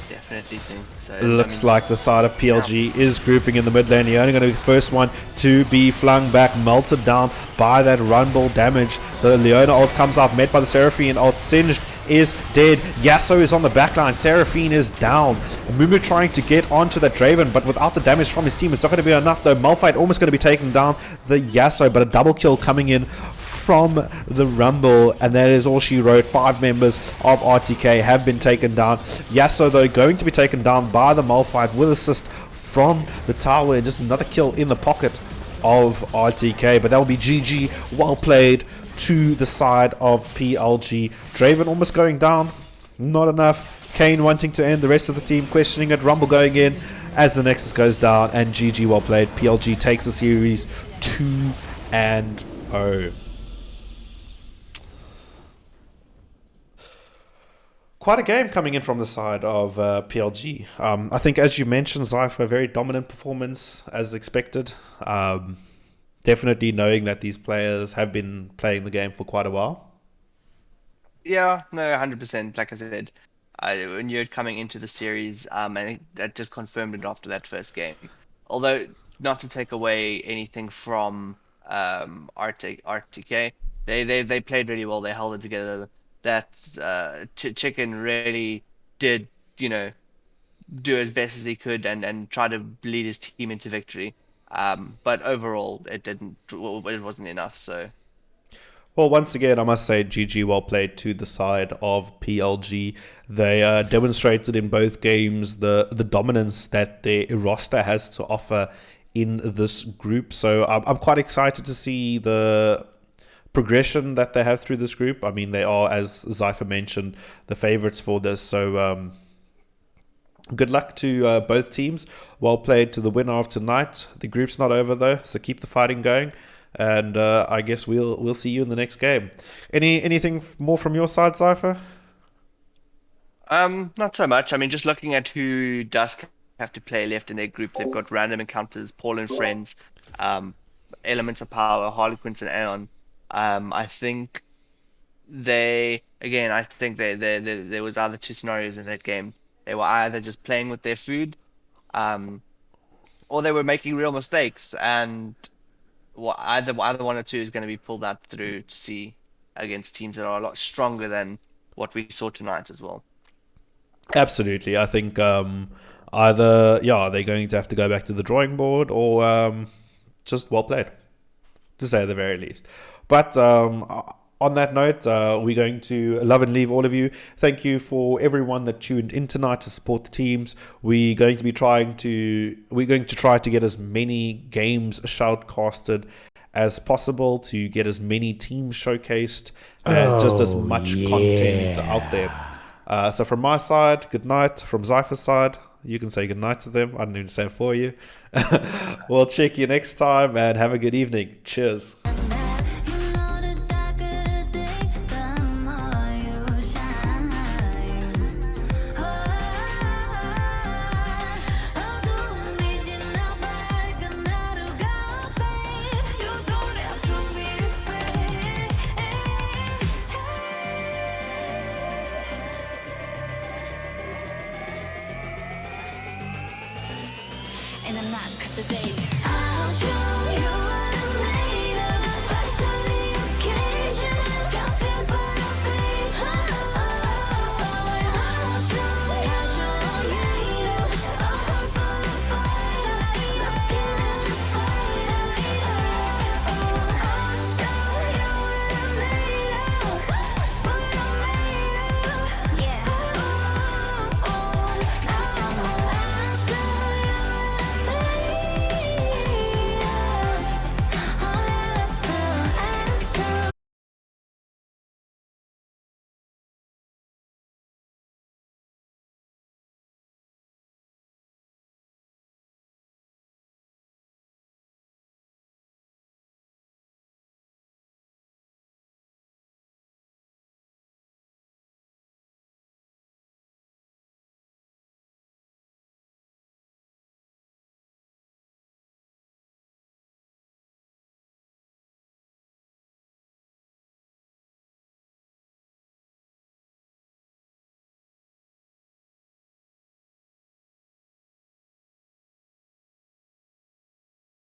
Definitely think so. It looks like the side of PLG is grouping in the mid lane. You're only going to be the first one to be flung back, melted down by that Rumble damage. The Leona ult comes off, met by the Seraphine ult. Singed is dead. Yasuo is on the backline. Seraphine is down. Mumu trying to get onto that Draven, but without the damage from his team, it's not going to be enough though. Malphite almost going to be taking down the Yasuo, but a double kill coming in from the Rumble, and that is all she wrote. 5 members of RTK have been taken down. Yasuo, though, going to be taken down by the Malphite with assist from the tower, and just another kill in the pocket of RTK, but that will be GG. Well played to the side of PLG. Draven almost going down, not enough. Kane wanting to end, the rest of the team questioning it. Rumble going in as the Nexus goes down, and GG, well played. PLG takes the series 2-0. Quite a game coming in from the side of PLG. I think, as you mentioned, Zypher, a very dominant performance as expected. Definitely knowing that these players have been playing the game for quite a while. Yeah, no, 100%. Like I said, I knew it coming into the series, and that just confirmed it after that first game. Although, not to take away anything from RTK, they played really well. They held it together. That Chicken really did, do as best as he could and try to lead his team into victory. But overall, it wasn't enough. So, Well, once again, I must say, GG, well played to the side of PLG. They demonstrated in both games the dominance that their roster has to offer in this group. So I'm quite excited to see the progression that they have through this group. I mean, they are, as Zypher mentioned, the favorites for this. So good luck to both teams. Well played to the winner of tonight. The group's not over though, so keep the fighting going. And I guess we'll see you in the next game. Anything more from your side, Zypher? Not so much. I mean, just looking at who Dusk have to play left in their group, they've got random encounters, Paul and Friends, Elements of Power, Harlequins and Aeon. I think there was either two scenarios in that game. They were either just playing with their food, or they were making real mistakes, and either one or two is going to be pulled out through to see against teams that are a lot stronger than what we saw tonight as well. Absolutely. I think either they're going to have to go back to the drawing board, or just well played, to say at the very least. But on that note, we're going to love and leave all of you. Thank you for everyone that tuned in tonight to support the teams. We're going to try to get as many games shoutcasted as possible, to get as many teams showcased, and just as much content out there. So from my side, good night. From Zypher's side, you can say good night to them. I don't need to say it for you. We'll check you next time, and have a good evening. Cheers. And I'm not, cause the day